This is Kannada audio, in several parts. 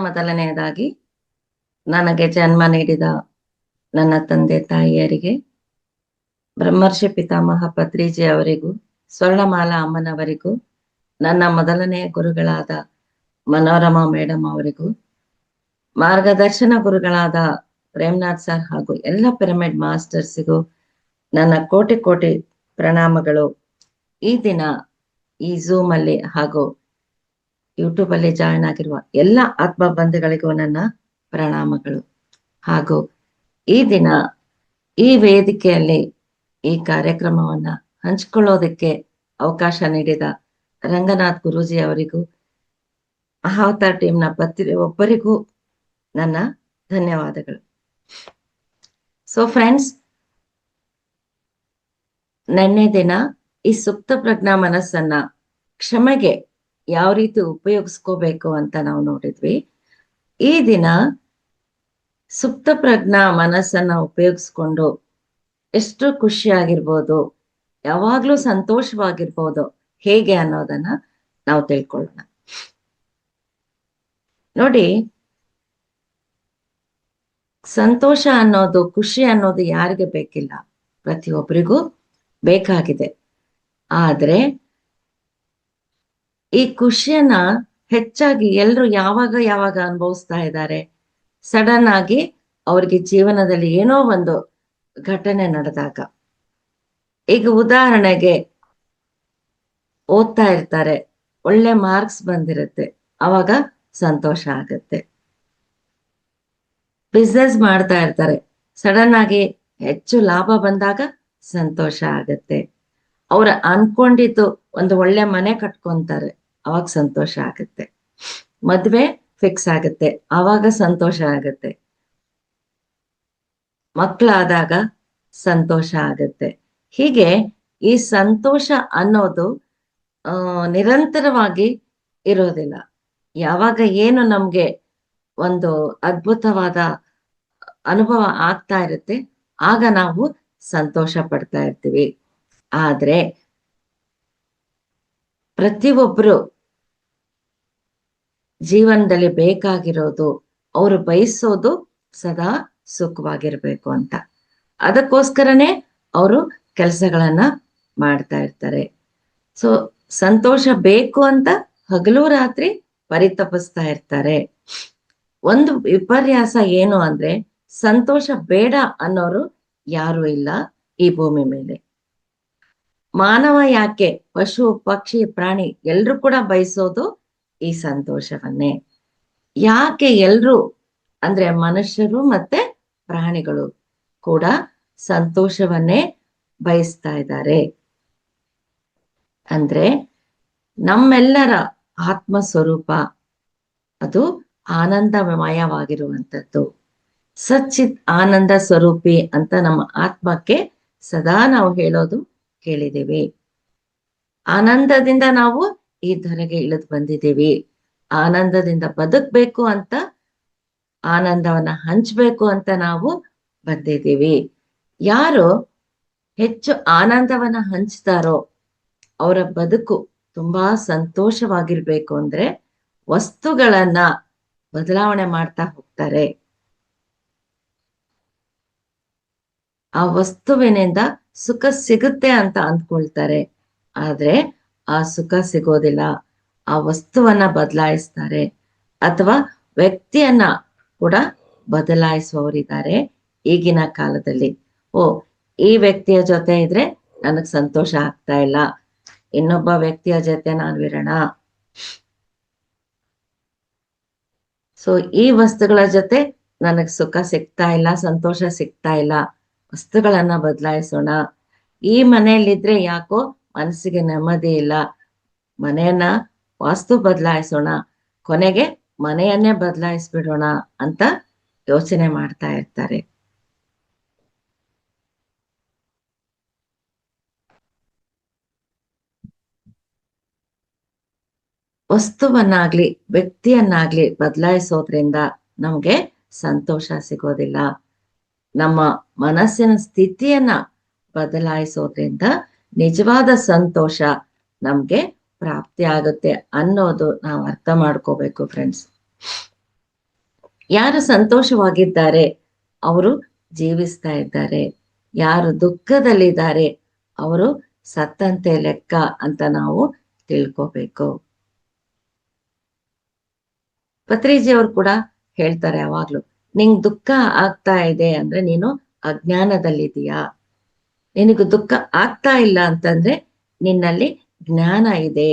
ಮೊದಲನೆಯದಾಗಿ ನನಗೆ ಜನ್ಮ ನೀಡಿದ ನನ್ನ ತಂದೆ ತಾಯಿಯರಿಗೆ, ಬ್ರಹ್ಮರ್ಷಿ ಪಿತಾಮಹ ಪತ್ರಿಜಿ ಅವರಿಗೂ, ಸ್ವರ್ಣಮಾಲಾ ಅಮ್ಮನವರಿಗೂ, ನನ್ನ ಮೊದಲನೆಯ ಗುರುಗಳಾದ ಮನೋರಮಾ ಮೇಡಮ್ ಅವರಿಗೂ, ಮಾರ್ಗದರ್ಶನ ಗುರುಗಳಾದ ಪ್ರೇಮ್ನಾಥ್ ಸರ್ ಹಾಗೂ ಎಲ್ಲ ಪಿರಮಿಡ್ ಮಾಸ್ಟರ್ಸಿಗೂ ನನ್ನ ಕೋಟಿ ಕೋಟಿ ಪ್ರಣಾಮಗಳು. ಈ ದಿನ ಈ ಝೂಮ್ ಅಲ್ಲಿ ಹಾಗೂ ಯೂಟ್ಯೂಬ್ ಅಲ್ಲಿ ಜಾಯಿನ್ ಆಗಿರುವ ಎಲ್ಲ ಆತ್ಮ ಬಂಧುಗಳಿಗೂ ನನ್ನ ಪ್ರಣಾಮಗಳು. ಹಾಗೂ ಈ ದಿನ ಈ ವೇದಿಕೆಯಲ್ಲಿ ಈ ಕಾರ್ಯಕ್ರಮವನ್ನ ಹಂಚಿಕೊಳ್ಳೋದಕ್ಕೆ ಅವಕಾಶ ನೀಡಿದ ರಂಗನಾಥ್ ಗುರೂಜಿ ಅವರಿಗೂ, ಅವತಾರ್ ಟೀಮ್ನ ಒಬ್ಬರಿಗೂ ನನ್ನ ಧನ್ಯವಾದಗಳು. ಸೊ ಫ್ರೆಂಡ್ಸ್, ನಿನ್ನೆ ದಿನ ಈ ಸುಪ್ತ ಪ್ರಜ್ಞಾ ಮನಸ್ಸನ್ನ ಕ್ಷಮೆಗೆ ಯಾವ ರೀತಿ ಉಪಯೋಗಿಸ್ಕೋಬೇಕು ಅಂತ ನಾವು ನೋಡಿದ್ವಿ. ಈ ದಿನ ಸುಪ್ತ ಪ್ರಜ್ಞಾ ಮನಸ್ಸನ್ನ ಉಪಯೋಗಿಸ್ಕೊಂಡು ಎಷ್ಟು ಖುಷಿಯಾಗಿರ್ಬೋದು, ಯಾವಾಗ್ಲೂ ಸಂತೋಷವಾಗಿರ್ಬೋದು, ಹೇಗೆ ಅನ್ನೋದನ್ನ ನಾವು ತಿಳ್ಕೊಳ್ಳೋಣ. ನೋಡಿ, ಸಂತೋಷ ಅನ್ನೋದು, ಖುಷಿ ಅನ್ನೋದು ಯಾರಿಗೆ ಬೇಕಿಲ್ಲ? ಪ್ರತಿಯೊಬ್ಬರಿಗೂ ಬೇಕಾಗಿದೆ. ಆದ್ರೆ ಈ ಖುಷಿಯನ್ನ ಹೆಚ್ಚಾಗಿ ಎಲ್ರು ಯಾವಾಗ ಅನುಭವಿಸ್ತಾ ಇದ್ದಾರೆ? ಸಡನ್ ಆಗಿ ಅವ್ರಿಗೆ ಜೀವನದಲ್ಲಿ ಏನೋ ಒಂದು ಘಟನೆ ನಡೆದಾಗ. ಈಗ ಉದಾಹರಣೆಗೆ ಓದ್ತಾ ಇರ್ತಾರೆ, ಒಳ್ಳೆ ಮಾರ್ಕ್ಸ್ ಬಂದಿರುತ್ತೆ, ಅವಾಗ ಸಂತೋಷ ಆಗತ್ತೆ. ಬಿಸ್ನೆಸ್ ಮಾಡ್ತಾ ಇರ್ತಾರೆ, ಸಡನ್ ಆಗಿ ಹೆಚ್ಚು ಲಾಭ ಬಂದಾಗ ಸಂತೋಷ ಆಗತ್ತೆ. ಅವ್ರ ಅನ್ಕೊಂಡಿದ್ದು ಒಂದು ಒಳ್ಳೆ ಮನೆ ಕಟ್ಕೊಂತಾರೆ, ಅವಾಗ ಸಂತೋಷ ಆಗತ್ತೆ. ಮದ್ವೆ ಫಿಕ್ಸ್ ಆಗತ್ತೆ, ಆವಾಗ ಸಂತೋಷ ಆಗತ್ತೆ. ಮಕ್ಕಳಾದಾಗ ಸಂತೋಷ ಆಗತ್ತೆ. ಹೀಗೆ ಈ ಸಂತೋಷ ಅನ್ನೋದು ನಿರಂತರವಾಗಿ ಇರೋದಿಲ್ಲ. ಯಾವಾಗ ಏನು ನಮ್ಗೆ ಒಂದು ಅದ್ಭುತವಾದ ಅನುಭವ ಆಗ್ತಾ ಇರುತ್ತೆ, ಆಗ ನಾವು ಸಂತೋಷ ಪಡ್ತಾ ಇರ್ತೀವಿ. ಆದ್ರೆ ಪ್ರತಿಯೊಬ್ರು ಜೀವನದಲ್ಲಿ ಬೇಕಾಗಿರೋದು, ಅವರು ಬಯಸೋದು ಸದಾ ಸುಖವಾಗಿರ್ಬೇಕು ಅಂತ. ಅದಕ್ಕೋಸ್ಕರನೇ ಅವರು ಕೆಲಸಗಳನ್ನ ಮಾಡ್ತಾ ಇರ್ತಾರೆ. ಸೊ ಸಂತೋಷ ಬೇಕು ಅಂತ ಹಗಲು ರಾತ್ರಿ ಪರಿತಪಿಸ್ತಾ ಇರ್ತಾರೆ. ಒಂದು ವಿಪರ್ಯಾಸ ಏನು ಅಂದ್ರೆ, ಸಂತೋಷ ಬೇಡ ಅನ್ನೋರು ಯಾರು ಇಲ್ಲ ಈ ಭೂಮಿ ಮೇಲೆ. ಮಾನವ ಯಾಕೆ, ಪಶು ಪಕ್ಷಿ ಪ್ರಾಣಿ ಎಲ್ರು ಕೂಡ ಬಯಸೋದು ಈ ಸಂತೋಷವನ್ನೇ. ಯಾಕೆ ಎಲ್ರು ಅಂದ್ರೆ ಮನುಷ್ಯರು ಮತ್ತೆ ಪ್ರಾಣಿಗಳು ಕೂಡ ಸಂತೋಷವನ್ನೇ ಬಯಸ್ತಾ ಇದ್ದಾರೆ ಅಂದ್ರೆ, ನಮ್ಮೆಲ್ಲರ ಆತ್ಮ ಸ್ವರೂಪ ಅದು ಆನಂದಮಯವಾಗಿರುವಂಥದ್ದು. ಸಚ್ಚಿತ್ ಆನಂದ ಸ್ವರೂಪಿ ಅಂತ ನಮ್ಮ ಆತ್ಮಕ್ಕೆ ಸದಾ ನಾವು ಹೇಳೋದು ಕೇಳಿದ್ದೀವಿ. ಆನಂದದಿಂದ ನಾವು ಈ ಧರೆಗೆ ಇಳಿದು ಬಂದಿದ್ದೀವಿ. ಆನಂದದಿಂದ ಬದುಕ್ಬೇಕು ಅಂತ, ಆನಂದವನ್ನ ಹಂಚ್ಬೇಕು ಅಂತ ನಾವು ಬಂದಿದ್ದೀವಿ. ಯಾರು ಹೆಚ್ಚು ಆನಂದವನ್ನ ಹಂಚ್ತಾರೋ ಅವರ ಬದುಕು ತುಂಬಾ ಸಂತೋಷವಾಗಿರ್ಬೇಕು ಅಂದ್ರೆ ವಸ್ತುಗಳನ್ನ ಬದಲಾವಣೆ ಮಾಡ್ತಾ ಹೋಗ್ತಾರೆ. ಆ ವಸ್ತುವಿನಿಂದ ಸುಖ ಸಿಗುತ್ತೆ ಅಂತ ಅಂದ್ಕೊಳ್ತಾರೆ, ಆದ್ರೆ ಆ ಸುಖ ಸಿಗೋದಿಲ್ಲ. ಆ ವಸ್ತುವನ್ನ ಬದಲಾಯಿಸ್ತಾರೆ, ಅಥವಾ ವ್ಯಕ್ತಿಯನ್ನ ಕೂಡ ಬದಲಾಯಿಸುವವರಿದ್ದಾರೆ ಈಗಿನ ಕಾಲದಲ್ಲಿ. ಓ, ಈ ವ್ಯಕ್ತಿಯ ಜೊತೆ ಇದ್ರೆ ನನಗ್ ಸಂತೋಷ ಆಗ್ತಾ ಇಲ್ಲ, ಇನ್ನೊಬ್ಬ ವ್ಯಕ್ತಿಯ ಜೊತೆ ನಾನು ಇರೋಣ. ಸೊ ಈ ವಸ್ತುಗಳ ಜೊತೆ ನನಗ್ ಸುಖ ಸಿಗ್ತಾ ಇಲ್ಲ, ಸಂತೋಷ ಸಿಗ್ತಾ ಇಲ್ಲ, ವಸ್ತುಗಳನ್ನ ಬದಲಾಯಿಸೋಣ. ಈ ಮನೆಯಲ್ಲಿದ್ರೆ ಯಾಕೋ ಮನಸ್ಸಿಗೆ ನೆಮ್ಮದಿ ಇಲ್ಲ, ಮನೆಯನ್ನ ವಾಸ್ತು ಬದಲಾಯಿಸೋಣ, ಕೊನೆಗೆ ಮನೆಯನ್ನೇ ಬದಲಾಯಿಸ್ಬಿಡೋಣ ಅಂತ ಯೋಚನೆ ಮಾಡ್ತಾ ಇರ್ತಾರೆ. ವಸ್ತುವನ್ನಾಗ್ಲಿ ವ್ಯಕ್ತಿಯನ್ನಾಗ್ಲಿ ಬದಲಾಯಿಸೋದ್ರಿಂದ ನಮ್ಗೆ ಸಂತೋಷ ಸಿಗೋದಿಲ್ಲ. ನಮ್ಮ ಮನಸ್ಸಿನ ಸ್ಥಿತಿಯನ್ನ ಬದಲಾಯಿಸೋದ್ರಿಂದ ನಿಜವಾದ ಸಂತೋಷ ನಮ್ಗೆ ಪ್ರಾಪ್ತಿ ಆಗುತ್ತೆ ಅನ್ನೋದು ನಾವು ಅರ್ಥ ಮಾಡ್ಕೋಬೇಕು ಫ್ರೆಂಡ್ಸ್. ಯಾರು ಸಂತೋಷವಾಗಿದ್ದಾರೆ ಅವರು ಜೀವಿಸ್ತಾ ಇದ್ದಾರೆ, ಯಾರು ದುಃಖದಲ್ಲಿದ್ದಾರೆ ಅವರು ಸತ್ತಂತೆ ಲೆಕ್ಕ ಅಂತ ನಾವು ತಿಳ್ಕೋಬೇಕು. ಪತ್ರಿಜಿ ಅವರು ಕೂಡ ಹೇಳ್ತಾರೆ ಯಾವಾಗ್ಲೂ, ನಿಂಗ್ ದುಃಖ ಆಗ್ತಾ ಇದೆ ಅಂದ್ರೆ ನೀನು ಅಜ್ಞಾನದಲ್ಲಿದೀಯಾ, ನಿನಗೆ ದುಃಖ ಆಗ್ತಾ ಇಲ್ಲ ಅಂತಂದ್ರೆ ನಿನ್ನಲ್ಲಿ ಜ್ಞಾನ ಇದೆ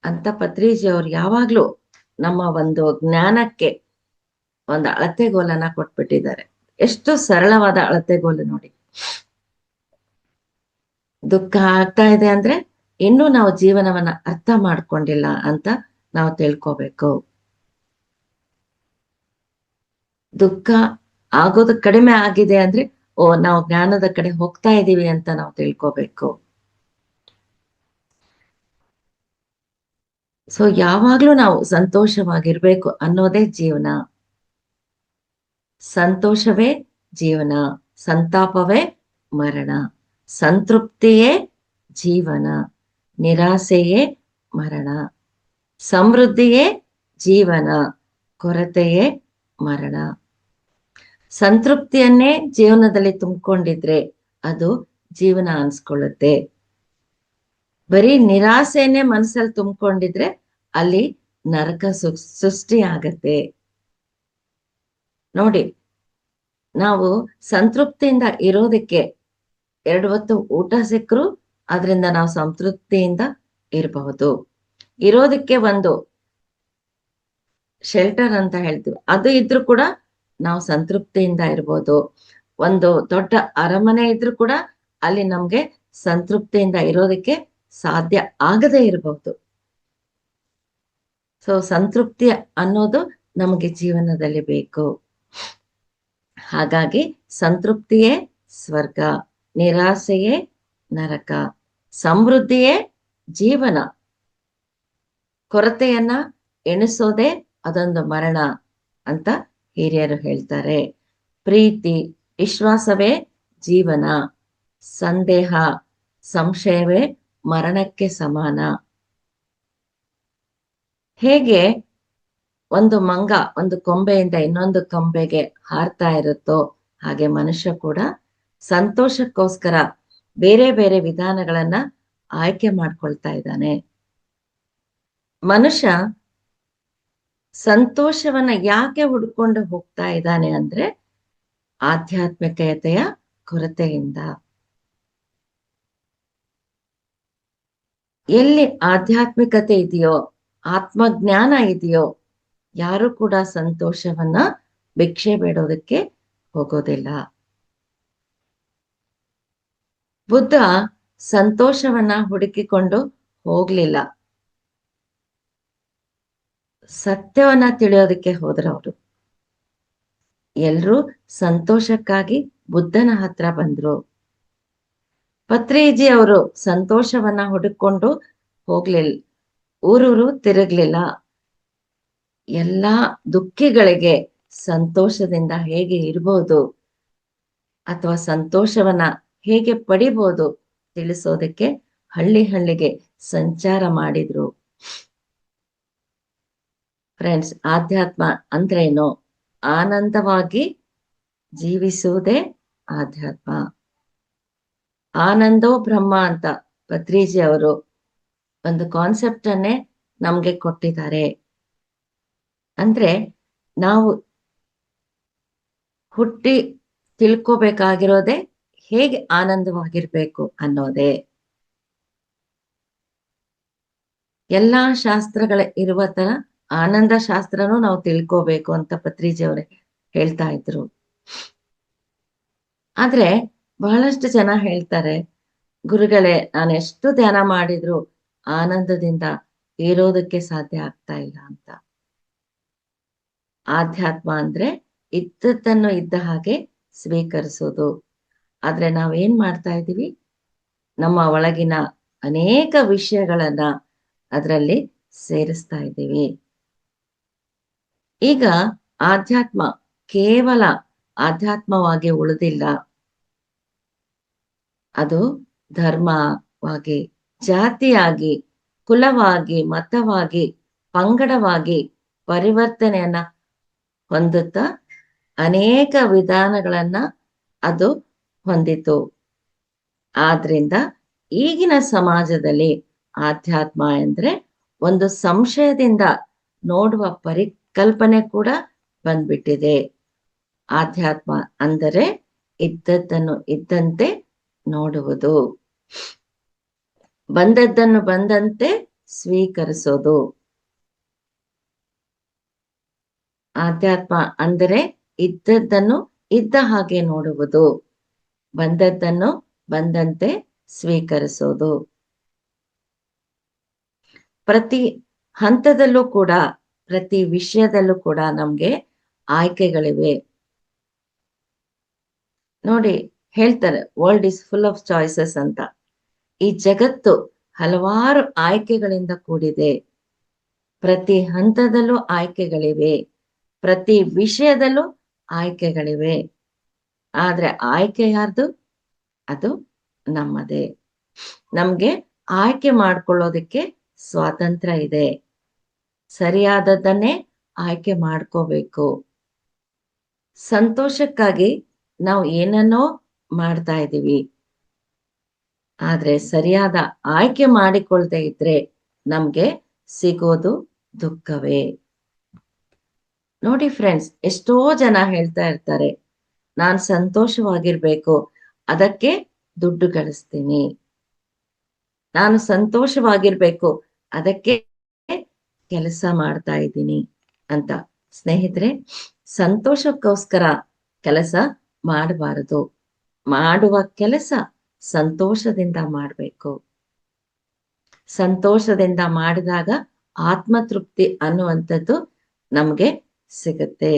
ಅಂತ ಪತ್ರಿಜಿ ಅವ್ರು ಯಾವಾಗ್ಲೂ ನಮ್ಮ ಒಂದು ಜ್ಞಾನಕ್ಕೆ ಒಂದು ಅಳತೆಗೋಲನ್ನ ಕೊಟ್ಬಿಟ್ಟಿದ್ದಾರೆ. ಎಷ್ಟು ಸರಳವಾದ ಅಳತೆಗೋಲು ನೋಡಿ. ದುಃಖ ಆಗ್ತಾ ಇದೆ ಅಂದ್ರೆ ಇನ್ನೂ ನಾವು ಜೀವನವನ್ನ ಅರ್ಥ ಮಾಡ್ಕೊಂಡಿಲ್ಲ ಅಂತ ನಾವು ತಿಳ್ಕೋಬೇಕು. ದುಃಖ ಆಗೋದು ಕಡಿಮೆ ಆಗಿದೆ ಅಂದ್ರೆ ನಾವು ಜ್ಞಾನದ ಕಡೆ ಹೋಗ್ತಾ ಇದೀವಿ ಅಂತ ನಾವು ತಿಳ್ಕೋಬೇಕು. ಸೊ ಯಾವಾಗ್ಲೂ ನಾವು ಸಂತೋಷವಾಗಿರ್ಬೇಕು ಅನ್ನೋದೇ ಜೀವನ. ಸಂತೋಷವೇ ಜೀವನ, ಸಂತಾಪವೇ ಮರಣ, ಸಂತೃಪ್ತಿಯೇ ಜೀವನ, ನಿರಾಸೆಯೇ ಮರಣ, ಸಮೃದ್ಧಿಯೇ ಜೀವನ, ಕೊರತೆಯೇ ಮರಣ. ಸಂತೃಪ್ತಿಯನ್ನೇ ಜೀವನದಲ್ಲಿ ತುಂಬಿಕೊಂಡಿದ್ರೆ ಅದು ಜೀವನ ಅನ್ಸ್ಕೊಳ್ಳುತ್ತೆ. ಬರೀ ನಿರಾಸೆಯನ್ನೇ ಮನಸ್ಸಲ್ಲಿ ತುಂಬಿಕೊಂಡಿದ್ರೆ ಅಲ್ಲಿ ನರಕ ಸೃಷ್ಟಿ ಆಗತ್ತೆ. ನೋಡಿ, ನಾವು ಸಂತೃಪ್ತಿಯಿಂದ ಇರೋದಕ್ಕೆ 2 ಹೊತ್ತು ಊಟ ಸಿಕ್ಕರು ಅದರಿಂದ ನಾವು ಸಂತೃಪ್ತಿಯಿಂದ ಇರಬಹುದು. ಇರೋದಕ್ಕೆ ಒಂದು ಶೆಲ್ಟರ್ ಅಂತ ಹೇಳ್ತೀವಿ, ಅದು ಇದ್ರೂ ಕೂಡ ನಾವು ಸಂತೃಪ್ತಿಯಿಂದ ಇರ್ಬೋದು. ಒಂದು ದೊಡ್ಡ ಅರಮನೆ ಇದ್ರೂ ಕೂಡ ಅಲ್ಲಿ ನಮ್ಗೆ ಸಂತೃಪ್ತಿಯಿಂದ ಇರೋದಕ್ಕೆ ಸಾಧ್ಯ ಆಗದೇ ಇರಬಹುದು. ಸೊ ಸಂತೃಪ್ತಿ ಅನ್ನೋದು ನಮಗೆ ಜೀವನದಲ್ಲಿ ಬೇಕು. ಹಾಗಾಗಿ ಸಂತೃಪ್ತಿಯೇ ಸ್ವರ್ಗ, ನಿರಾಸೆಯೇ ನರಕ, ಸಮೃದ್ಧಿಯೇ ಜೀವನ, ಕೊರತೆಯನ್ನ ಎಣಿಸೋದೇ ಅದೊಂದು ಮರಣ ಅಂತ ಹಿರಿಯರು ಹೇಳ್ತಾರೆ. ಪ್ರೀತಿ ವಿಶ್ವಾಸವೇ ಜೀವನ, ಸಂದೇಹ ಸಂಶಯವೇ ಮರಣಕ್ಕೆ ಸಮಾನ. ಹೇಗೆ ಒಂದು ಮಂಗ ಒಂದು ಕೊಂಬೆಯಿಂದ ಇನ್ನೊಂದು ಕೊಂಬೆಗೆ ಹಾರ್ತಾ ಇರುತ್ತೋ ಹಾಗೆ ಮನುಷ್ಯ ಕೂಡ ಸಂತೋಷಕ್ಕೋಸ್ಕರ ಬೇರೆ ಬೇರೆ ವಿಧಾನಗಳನ್ನ ಆಯ್ಕೆ ಮಾಡ್ಕೊಳ್ತಾ ಇದ್ದಾನೆ. ಮನುಷ್ಯ ಸಂತೋಷವನ್ನ ಯಾಕೆ ಹುಡ್ಕೊಂಡು ಹೋಗ್ತಾ ಇದ್ದಾನೆ ಅಂದ್ರೆ ಆಧ್ಯಾತ್ಮಿಕತೆಯ ಕೊರತೆಯಿಂದ. ಎಲ್ಲಿ ಆಧ್ಯಾತ್ಮಿಕತೆ ಇದೆಯೋ, ಆತ್ಮಜ್ಞಾನ ಇದೆಯೋ, ಯಾರು ಕೂಡ ಸಂತೋಷವನ್ನ ಭಿಕ್ಷೆ ಬೇಡೋದಕ್ಕೆ ಹೋಗೋದಿಲ್ಲ. ಬುದ್ಧ ಸಂತೋಷವನ್ನ ಹುಡುಕಿಕೊಂಡು ಹೋಗ್ಲಿಲ್ಲ, ಸತ್ಯವನ್ನ ತಿಳಿಯೋದಕ್ಕೆ ಹೋದ್ರು ಅವರು. ಎಲ್ರೂ ಸಂತೋಷಕ್ಕಾಗಿ ಬುದ್ಧನ ಹತ್ರ ಬಂದ್ರು. ಪತ್ರಿಜಿ ಅವರು ಸಂತೋಷವನ್ನ ಹುಡುಕೊಂಡು ಹೋಗ್ಲಿಲ್ಲ, ಊರೂರು ತಿರುಗ್ಲಿಲ್ಲ. ಎಲ್ಲಾ ದುಃಖಿಗಳಿಗೆ ಸಂತೋಷದಿಂದ ಹೇಗೆ ಇರ್ಬೋದು ಅಥವಾ ಸಂತೋಷವನ್ನ ಹೇಗೆ ಪಡಿಬೋದು ತಿಳಿಸೋದಕ್ಕೆ ಹಳ್ಳಿ ಹಳ್ಳಿಗೆ ಸಂಚಾರ ಮಾಡಿದ್ರು. ಫ್ರೆಂಡ್ಸ್, ಆಧ್ಯಾತ್ಮ ಅಂದ್ರೇನು? ಆನಂದವಾಗಿ ಜೀವಿಸುವುದೇ ಆಧ್ಯಾತ್ಮ. ಆನಂದೋ ಬ್ರಹ್ಮ ಅಂತ ಪತ್ರಿಜಿ ಅವರು ಒಂದು ಕಾನ್ಸೆಪ್ಟ್ ಅನ್ನೇ ನಮ್ಗೆ ಕೊಟ್ಟಿದ್ದಾರೆ. ಅಂದ್ರೆ ನಾವು ಹುಟ್ಟಿ ತಿಳ್ಕೋಬೇಕಾಗಿರೋದೇ ಹೇಗೆ ಆನಂದವಾಗಿರ್ಬೇಕು ಅನ್ನೋದೇ. ಎಲ್ಲಾ ಶಾಸ್ತ್ರಗಳ ಇರುವ ತರ ಆನಂದ ಶಾಸ್ತ್ರನೂ ನಾವು ತಿಳ್ಕೋಬೇಕು ಅಂತ ಪತ್ರಿಜಿ ಅವರೇ ಹೇಳ್ತಾ ಇದ್ರು. ಆದ್ರೆ ಬಹಳಷ್ಟು ಜನ ಹೇಳ್ತಾರೆ, ಗುರುಗಳೇ ನಾನು ಎಷ್ಟು ಧ್ಯಾನ ಮಾಡಿದ್ರು ಆನಂದದಿಂದ ಇರೋದಕ್ಕೆ ಸಾಧ್ಯ ಆಗ್ತಾ ಇಲ್ಲ ಅಂತ. ಆಧ್ಯಾತ್ಮ ಅಂದ್ರೆ ಇದ್ದದ್ದನ್ನು ಇದ್ದ ಹಾಗೆ ಸ್ವೀಕರಿಸೋದು. ಆದ್ರೆ ನಾವೇನ್ ಮಾಡ್ತಾ ಇದೀವಿ, ನಮ್ಮ ಒಳಗಿನ ಅನೇಕ ವಿಷಯಗಳನ್ನ ಅದರಲ್ಲಿ ಸೇರಿಸ್ತಾ ಇದ್ದೀವಿ. ಈಗ ಆಧ್ಯಾತ್ಮ ಕೇವಲ ಆಧ್ಯಾತ್ಮವಾಗಿ ಉಳಿದಿಲ್ಲ, ಅದು ಧರ್ಮವಾಗಿ, ಜಾತಿಯಾಗಿ, ಕುಲವಾಗಿ, ಮತವಾಗಿ, ಪಂಗಡವಾಗಿ ಪರಿವರ್ತನೆಯನ್ನ ಹೊಂದುತ್ತಾ ಅನೇಕ ವಿಧಾನಗಳನ್ನ ಅದು ಹೊಂದಿತು. ಆದ್ರಿಂದ ಈಗಿನ ಸಮಾಜದಲ್ಲಿ ಆಧ್ಯಾತ್ಮ ಎಂದ್ರೆ ಒಂದು ಸಂಶಯದಿಂದ ನೋಡುವ ಪರಿಕಲ್ಪನೆ ಕೂಡ ಬಂದ್ಬಿಟ್ಟಿದೆ. ಆಧ್ಯಾತ್ಮ ಅಂದರೆ ಇದ್ದದ್ದನ್ನು ಇದ್ದಂತೆ ನೋಡುವುದು, ಬಂದದ್ದನ್ನು ಬಂದಂತೆ ಸ್ವೀಕರಿಸೋದು. ಆಧ್ಯಾತ್ಮ ಅಂದರೆ ಇದ್ದದ್ದನ್ನು ಇದ್ದ ಹಾಗೆ ನೋಡುವುದು, ಬಂದದ್ದನ್ನು ಬಂದಂತೆ ಸ್ವೀಕರಿಸೋದು. ಪ್ರತಿ ಹಂತದಲ್ಲೂ ಕೂಡ, ಪ್ರತಿ ವಿಷಯದಲ್ಲೂ ಕೂಡ ನಮ್ಗೆ ಆಯ್ಕೆಗಳಿವೆ. ನೋಡಿ, ಹೇಳ್ತಾರೆ world is full of choices ಅಂತ. ಈ ಜಗತ್ತು ಹಲವಾರು ಆಯ್ಕೆಗಳಿಂದ ಕೂಡಿದೆ. ಪ್ರತಿ ಹಂತದಲ್ಲೂ ಆಯ್ಕೆಗಳಿವೆ, ಪ್ರತಿ ವಿಷಯದಲ್ಲೂ ಆಯ್ಕೆಗಳಿವೆ. ಆದ್ರೆ ಆಯ್ಕೆ ಯಾರ್ದು? ಅದು ನಮ್ಮದೇ. ನಮ್ಗೆ ಆಯ್ಕೆ ಮಾಡ್ಕೊಳ್ಳೋದಕ್ಕೆ ಸ್ವಾತಂತ್ರ್ಯ ಇದೆ. ಸರಿಯಾದದ್ದನ್ನೇ ಆಯ್ಕೆ ಮಾಡ್ಕೋಬೇಕು. ಸಂತೋಷಕ್ಕಾಗಿ ನಾವು ಏನನ್ನೋ ಮಾಡ್ತಾ ಇದ್ದೀವಿ, ಆದ್ರೆ ಸರಿಯಾದ ಆಯ್ಕೆ ಮಾಡಿಕೊಳ್ದೇ ಇದ್ರೆ ನಮ್ಗೆ ಸಿಗೋದು ದುಃಖವೇ. ನೋಡಿ ಫ್ರೆಂಡ್ಸ್, ಎಷ್ಟೋ ಜನ ಹೇಳ್ತಾ ಇರ್ತಾರೆ, ನಾನ್ ಸಂತೋಷವಾಗಿರ್ಬೇಕು, ಅದಕ್ಕೆ ದುಡ್ಡು ಗಳಿಸ್ತೀನಿ. ನಾನು ಸಂತೋಷವಾಗಿರ್ಬೇಕು, ಅದಕ್ಕೆ ಕೆಲಸ ಮಾಡ್ತಾ ಇದ್ದೀನಿ ಅಂತ. ಸ್ನೇಹಿತರೆ, ಸಂತೋಷಕ್ಕೋಸ್ಕರ ಕೆಲಸ ಮಾಡಬಾರದು. ಮಾಡುವ ಕೆಲಸ ಸಂತೋಷದಿಂದ ಮಾಡಬೇಕು. ಸಂತೋಷದಿಂದ ಮಾಡಿದಾಗ ಆತ್ಮತೃಪ್ತಿ ಅನ್ನುವಂಥದ್ದು ನಮ್ಗೆ ಸಿಗುತ್ತೆ.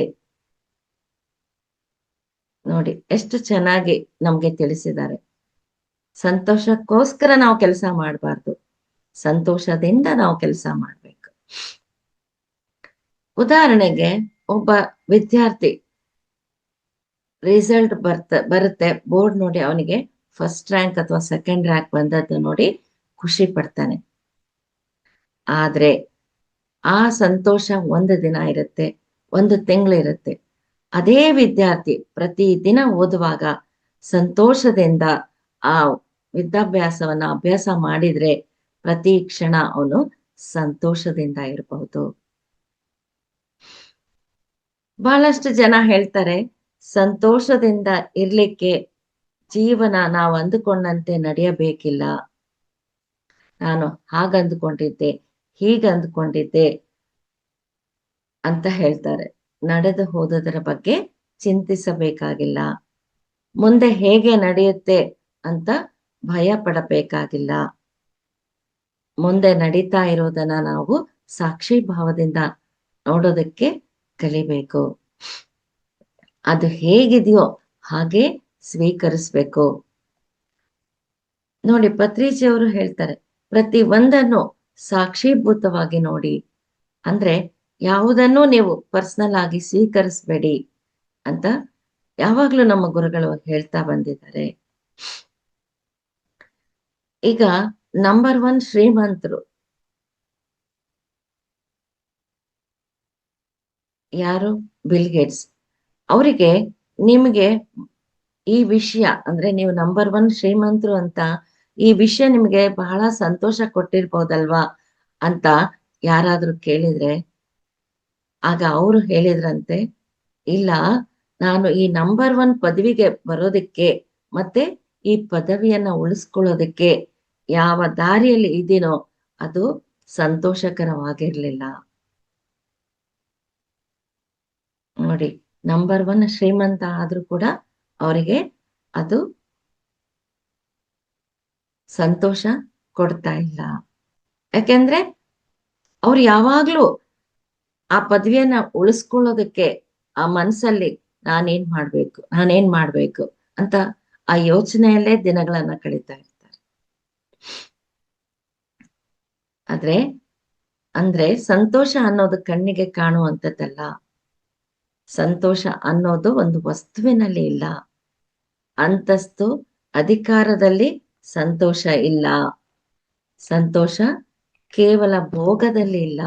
ನೋಡಿ ಎಷ್ಟು ಚೆನ್ನಾಗಿ ನಮ್ಗೆ ತಿಳಿಸಿದ್ದಾರೆ. ಸಂತೋಷಕ್ಕೋಸ್ಕರ ನಾವು ಕೆಲಸ ಮಾಡಬಾರ್ದು, ಸಂತೋಷದಿಂದ ನಾವು ಕೆಲಸ ಮಾಡ್ಬೇಕು. ಉದಾಹರಣೆಗೆ, ಒಬ್ಬ ವಿದ್ಯಾರ್ಥಿ ರಿಸಲ್ಟ್ ಬರುತ್ತೆ, ಬೋರ್ಡ್ ನೋಡಿ ಅವನಿಗೆ ಫಸ್ಟ್ ರ್ಯಾಂಕ್ ಅಥವಾ ಸೆಕೆಂಡ್ ರ್ಯಾಂಕ್ ಬಂದದ್ದು ನೋಡಿ ಖುಷಿ ಪಡ್ತಾನೆ. ಆದ್ರೆ ಆ ಸಂತೋಷ ಒಂದು ದಿನ ಇರುತ್ತೆ, ಒಂದು ತಿಂಗಳಿರುತ್ತೆ. ಅದೇ ವಿದ್ಯಾರ್ಥಿ ಪ್ರತಿ ದಿನ ಓದುವಾಗ ಸಂತೋಷದಿಂದ ಆ ವಿದ್ಯಾಭ್ಯಾಸವನ್ನ ಅಭ್ಯಾಸ ಮಾಡಿದ್ರೆ ಪ್ರತಿ ಕ್ಷಣ ಅವನು ಸಂತೋಷದಿಂದ ಇರಬಹುದು. ಬಹಳಷ್ಟು ಜನ ಹೇಳ್ತಾರೆ, ಸಂತೋಷದಿಂದ ಇರ್ಲಿಕ್ಕೆ ಜೀವನ ನಾವು ಅಂದುಕೊಂಡಂತೆ ನಡೆಯಬೇಕಿಲ್ಲ. ನಾನು ಹಾಗಂದುಕೊಂಡಿದ್ದೆ, ಹೀಗಂದುಕೊಂಡಿದ್ದೆ ಅಂತ ಹೇಳ್ತಾರೆ. ನಡೆದು ಹೋದದರ ಬಗ್ಗೆ ಚಿಂತಿಸಬೇಕಾಗಿಲ್ಲ. ಮುಂದೆ ಹೇಗೆ ನಡೆಯುತ್ತೆ ಅಂತ ಭಯ ಪಡಬೇಕಾಗಿಲ್ಲ. ಮುಂದೆ ನಡೀತಾ ಇರೋದನ್ನ ನಾವು ಸಾಕ್ಷಿ ಭಾವದಿಂದ ನೋಡೋದಕ್ಕೆ ಕಲಿಬೇಕು. ಅದು ಹೇಗಿದೆಯೋ ಹಾಗೆ ಸ್ವೀಕರಿಸ್ಬೇಕು. ನೋಡಿ, ಪತ್ರಿಜಿಯವರು ಹೇಳ್ತಾರೆ, ಪ್ರತಿ ಒಂದನ್ನು ಸಾಕ್ಷೀಭೂತವಾಗಿ ನೋಡಿ. ಅಂದ್ರೆ ಯಾವುದನ್ನು ನೀವು ಪರ್ಸನಲ್ ಆಗಿ ಸ್ವೀಕರಿಸಬೇಡಿ ಅಂತ ಯಾವಾಗ್ಲೂ ನಮ್ಮ ಗುರುಗಳು ಹೇಳ್ತಾ ಬಂದಿದ್ದಾರೆ. ಈಗ ನಂಬರ್ 1 ಶ್ರೀಮಂತರು ಯಾರು? Bill Gates. ಅವರಿಗೆ ನಿಮಗೆ ಈ ವಿಷಯ ಅಂದ್ರೆ ನೀವು ನಂಬರ್ 1 ಶ್ರೀಮಂತರು ಅಂತ ಈ ವಿಷಯ ನಿಮ್ಗೆ ಬಹಳ ಸಂತೋಷ ಕೊಟ್ಟಿರ್ಬೋದಲ್ವಾ ಅಂತ ಯಾರಾದ್ರೂ ಕೇಳಿದ್ರೆ, ಆಗ ಅವರು ಹೇಳಿದ್ರಂತೆ, ಇಲ್ಲ, ನಾನು ಈ ನಂಬರ್ 1 ಪದವಿಗೆ ಬರೋದಕ್ಕೆ ಮತ್ತೆ ಈ ಪದವಿಯನ್ನ ಉಳಿಸ್ಕೊಳ್ಳೋದಕ್ಕೆ ಯಾವ ದಾರಿಯಲ್ಲಿ ಇದೀನೋ ಅದು ಸಂತೋಷಕರವಾಗಿರ್ಲಿಲ್ಲ. ನೋಡಿ, ನಂಬರ್ 1 ಶ್ರೀಮಂತ ಆದ್ರೂ ಕೂಡ ಅವರಿಗೆ ಅದು ಸಂತೋಷ ಕೊಡ್ತಾ ಇಲ್ಲ. ಯಾಕೆಂದ್ರೆ ಅವ್ರು ಯಾವಾಗ್ಲೂ ಆ ಪದವಿಯನ್ನ ಉಳಿಸ್ಕೊಳ್ಳೋದಕ್ಕೆ ಆ ಮನ್ಸಲ್ಲಿ ನಾನೇನ್ ಮಾಡ್ಬೇಕು ಅಂತ ಆ ಯೋಚನೆಯಲ್ಲೇ ದಿನಗಳನ್ನ ಕಳೀತಾ ಇರ್ತಾರೆ. ಅಂದ್ರೆ ಸಂತೋಷ ಅನ್ನೋದು ಕಣ್ಣಿಗೆ ಕಾಣುವಂಥದ್ದಲ್ಲ. ಸಂತೋಷ ಅನ್ನೋದು ಒಂದು ವಸ್ತುವಿನಲ್ಲಿ ಇಲ್ಲ. ಅಂತಸ್ತು, ಅಧಿಕಾರದಲ್ಲಿ ಸಂತೋಷ ಇಲ್ಲ. ಸಂತೋಷ ಕೇವಲ ಭೋಗದಲ್ಲಿ ಇಲ್ಲ.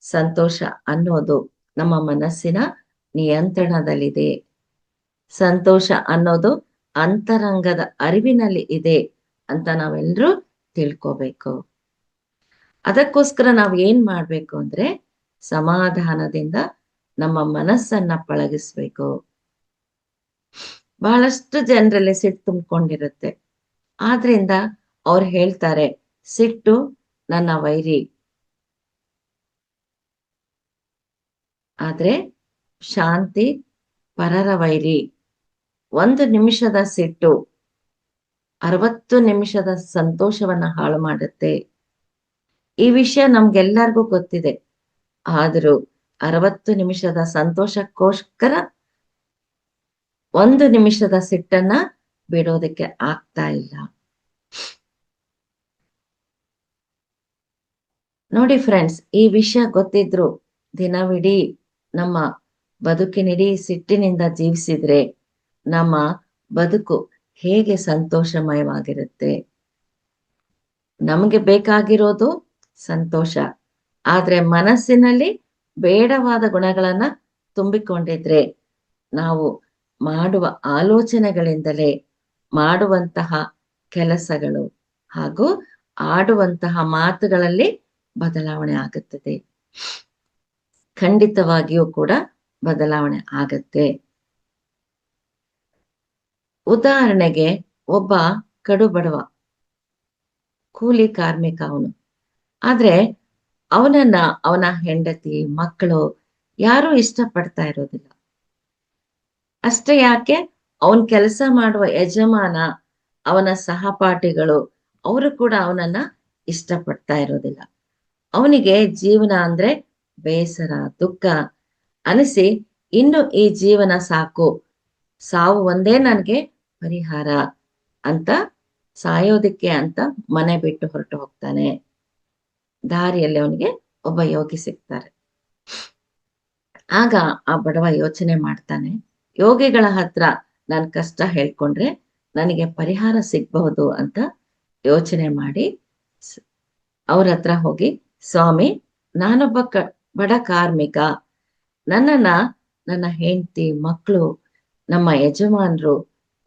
ಸಂತೋಷ ಅನ್ನೋದು ನಮ್ಮ ಮನಸ್ಸಿನ ನಿಯಂತ್ರಣದಲ್ಲಿದೆ. ಸಂತೋಷ ಅನ್ನೋದು ಅಂತರಂಗದ ಅರಿವಿನಲ್ಲಿ ಇದೆ ಅಂತ ನಾವೆಲ್ಲರೂ ತಿಳ್ಕೋಬೇಕು. ಅದಕ್ಕೋಸ್ಕರ ನಾವ್ ಏನ್ ಮಾಡ್ಬೇಕು ಅಂದ್ರೆ ಸಮಾಧಾನದಿಂದ ನಮ್ಮ ಮನಸ್ಸನ್ನ ಪಳಗಿಸ್ಬೇಕು. ಬಹಳಷ್ಟು ಜನರಲ್ಲಿ ಸಿಟ್ಟು ತುಂಬಿಕೊಂಡಿರುತ್ತೆ. ಆದ್ರಿಂದ ಅವ್ರು ಹೇಳ್ತಾರೆ, ಸಿಟ್ಟು ನನ್ನ ವೈರಿ. ಆದ್ರೆ ಶಾಂತಿ ಪರರ ವೈರಿ. 1 ನಿಮಿಷದ ಸಿಟ್ಟು 60 ನಿಮಿಷದ ಸಂತೋಷವನ್ನ ಹಾಳು ಮಾಡುತ್ತೆ. ಈ ವಿಷಯ ನಮ್ಗೆಲ್ಲರಿಗೂ ಗೊತ್ತಿದೆ. ಆದರೂ 60 ನಿಮಿಷದ ಸಂತೋಷಕ್ಕೋಸ್ಕರ 1 ನಿಮಿಷದ ಸಿಟ್ಟನ್ನ ಬಿಡೋದಕ್ಕೆ ಆಗ್ತಾ ಇಲ್ಲ. ನೋಡಿ ಫ್ರೆಂಡ್ಸ್, ಈ ವಿಷಯ ಗೊತ್ತಿದ್ರು ದಿನವಿಡೀ ನಮ್ಮ ಬದುಕಿನಿಡೀ ಸಿಟ್ಟಿನಿಂದ ಜೀವಿಸಿದ್ರೆ ನಮ್ಮ ಬದುಕು ಹೇಗೆ ಸಂತೋಷಮಯವಾಗಿರುತ್ತೆ. ನಮಗೆ ಬೇಕಾಗಿರೋದು ಸಂತೋಷ. ಆದ್ರೆ ಮನಸ್ಸಿನಲ್ಲಿ ಬೇಡವಾದ ಗುಣಗಳನ್ನ ತುಂಬಿಕೊಂಡಿದ್ರೆ ನಾವು ಮಾಡುವ ಆಲೋಚನೆಗಳಿಂದಲೇ ಮಾಡುವಂತಹ ಕೆಲಸಗಳು ಹಾಗೂ ಆಡುವಂತಹ ಮಾತುಗಳಲ್ಲಿ ಬದಲಾವಣೆ ಆಗುತ್ತದೆ. ಖಂಡಿತವಾಗಿಯೂ ಕೂಡ ಬದಲಾವಣೆ ಆಗತ್ತೆ. ಉದಾಹರಣೆಗೆ ಒಬ್ಬ ಕಡು ಬಡವ ಕೂಲಿ ಕಾರ್ಮಿಕ ಅವನು. ಆದ್ರೆ ಅವನನ್ನ ಅವನ ಹೆಂಡತಿ ಮಕ್ಕಳು ಯಾರೂ ಇಷ್ಟಪಡ್ತಾ ಇರೋದಿಲ್ಲ. ಅಷ್ಟೇ ಯಾಕೆ, ಅವನ್ ಕೆಲಸ ಮಾಡುವ ಯಜಮಾನ, ಅವನ ಸಹಪಾಠಿಗಳು ಅವರು ಕೂಡ ಅವನನ್ನ ಇಷ್ಟಪಡ್ತಾ ಇರೋದಿಲ್ಲ. ಅವನಿಗೆ ಜೀವನ ಅಂದ್ರೆ ಬೇಸರ ದುಃಖ ಅನಿಸಿ, ಇನ್ನು ಈ ಜೀವನ ಸಾಕು, ಸಾವು ಒಂದೇ ನನಗೆ ಪರಿಹಾರ ಅಂತ ಸಾಯೋದಿಕ್ಕೆ ಅಂತ ಮನೆ ಬಿಟ್ಟು ಹೊರಟು ಹೋಗ್ತಾನೆ. ದಾರಿಯಲ್ಲಿ ಅವನಿಗೆ ಒಬ್ಬ ಯೋಗಿ ಸಿಗ್ತಾರೆ. ಆಗ ಆ ಬಡವ ಯೋಚನೆ ಮಾಡ್ತಾನೆ, ಯೋಗಿಗಳ ಹತ್ರ ನನ್ ಕಷ್ಟ ಹೇಳ್ಕೊಂಡ್ರೆ ನನಗೆ ಪರಿಹಾರ ಸಿಗ್ಬಹುದು ಅಂತ ಯೋಚನೆ ಮಾಡಿ ಅವ್ರ ಹತ್ರ ಹೋಗಿ, ಸ್ವಾಮಿ, ನಾನೊಬ್ಬ ಬಡ ಕಾರ್ಮಿಕ, ನನ್ನನ್ನ ನನ್ನ ಹೆಂಡತಿ ಮಕ್ಕಳು ನಮ್ಮ ಯಜಮಾನರು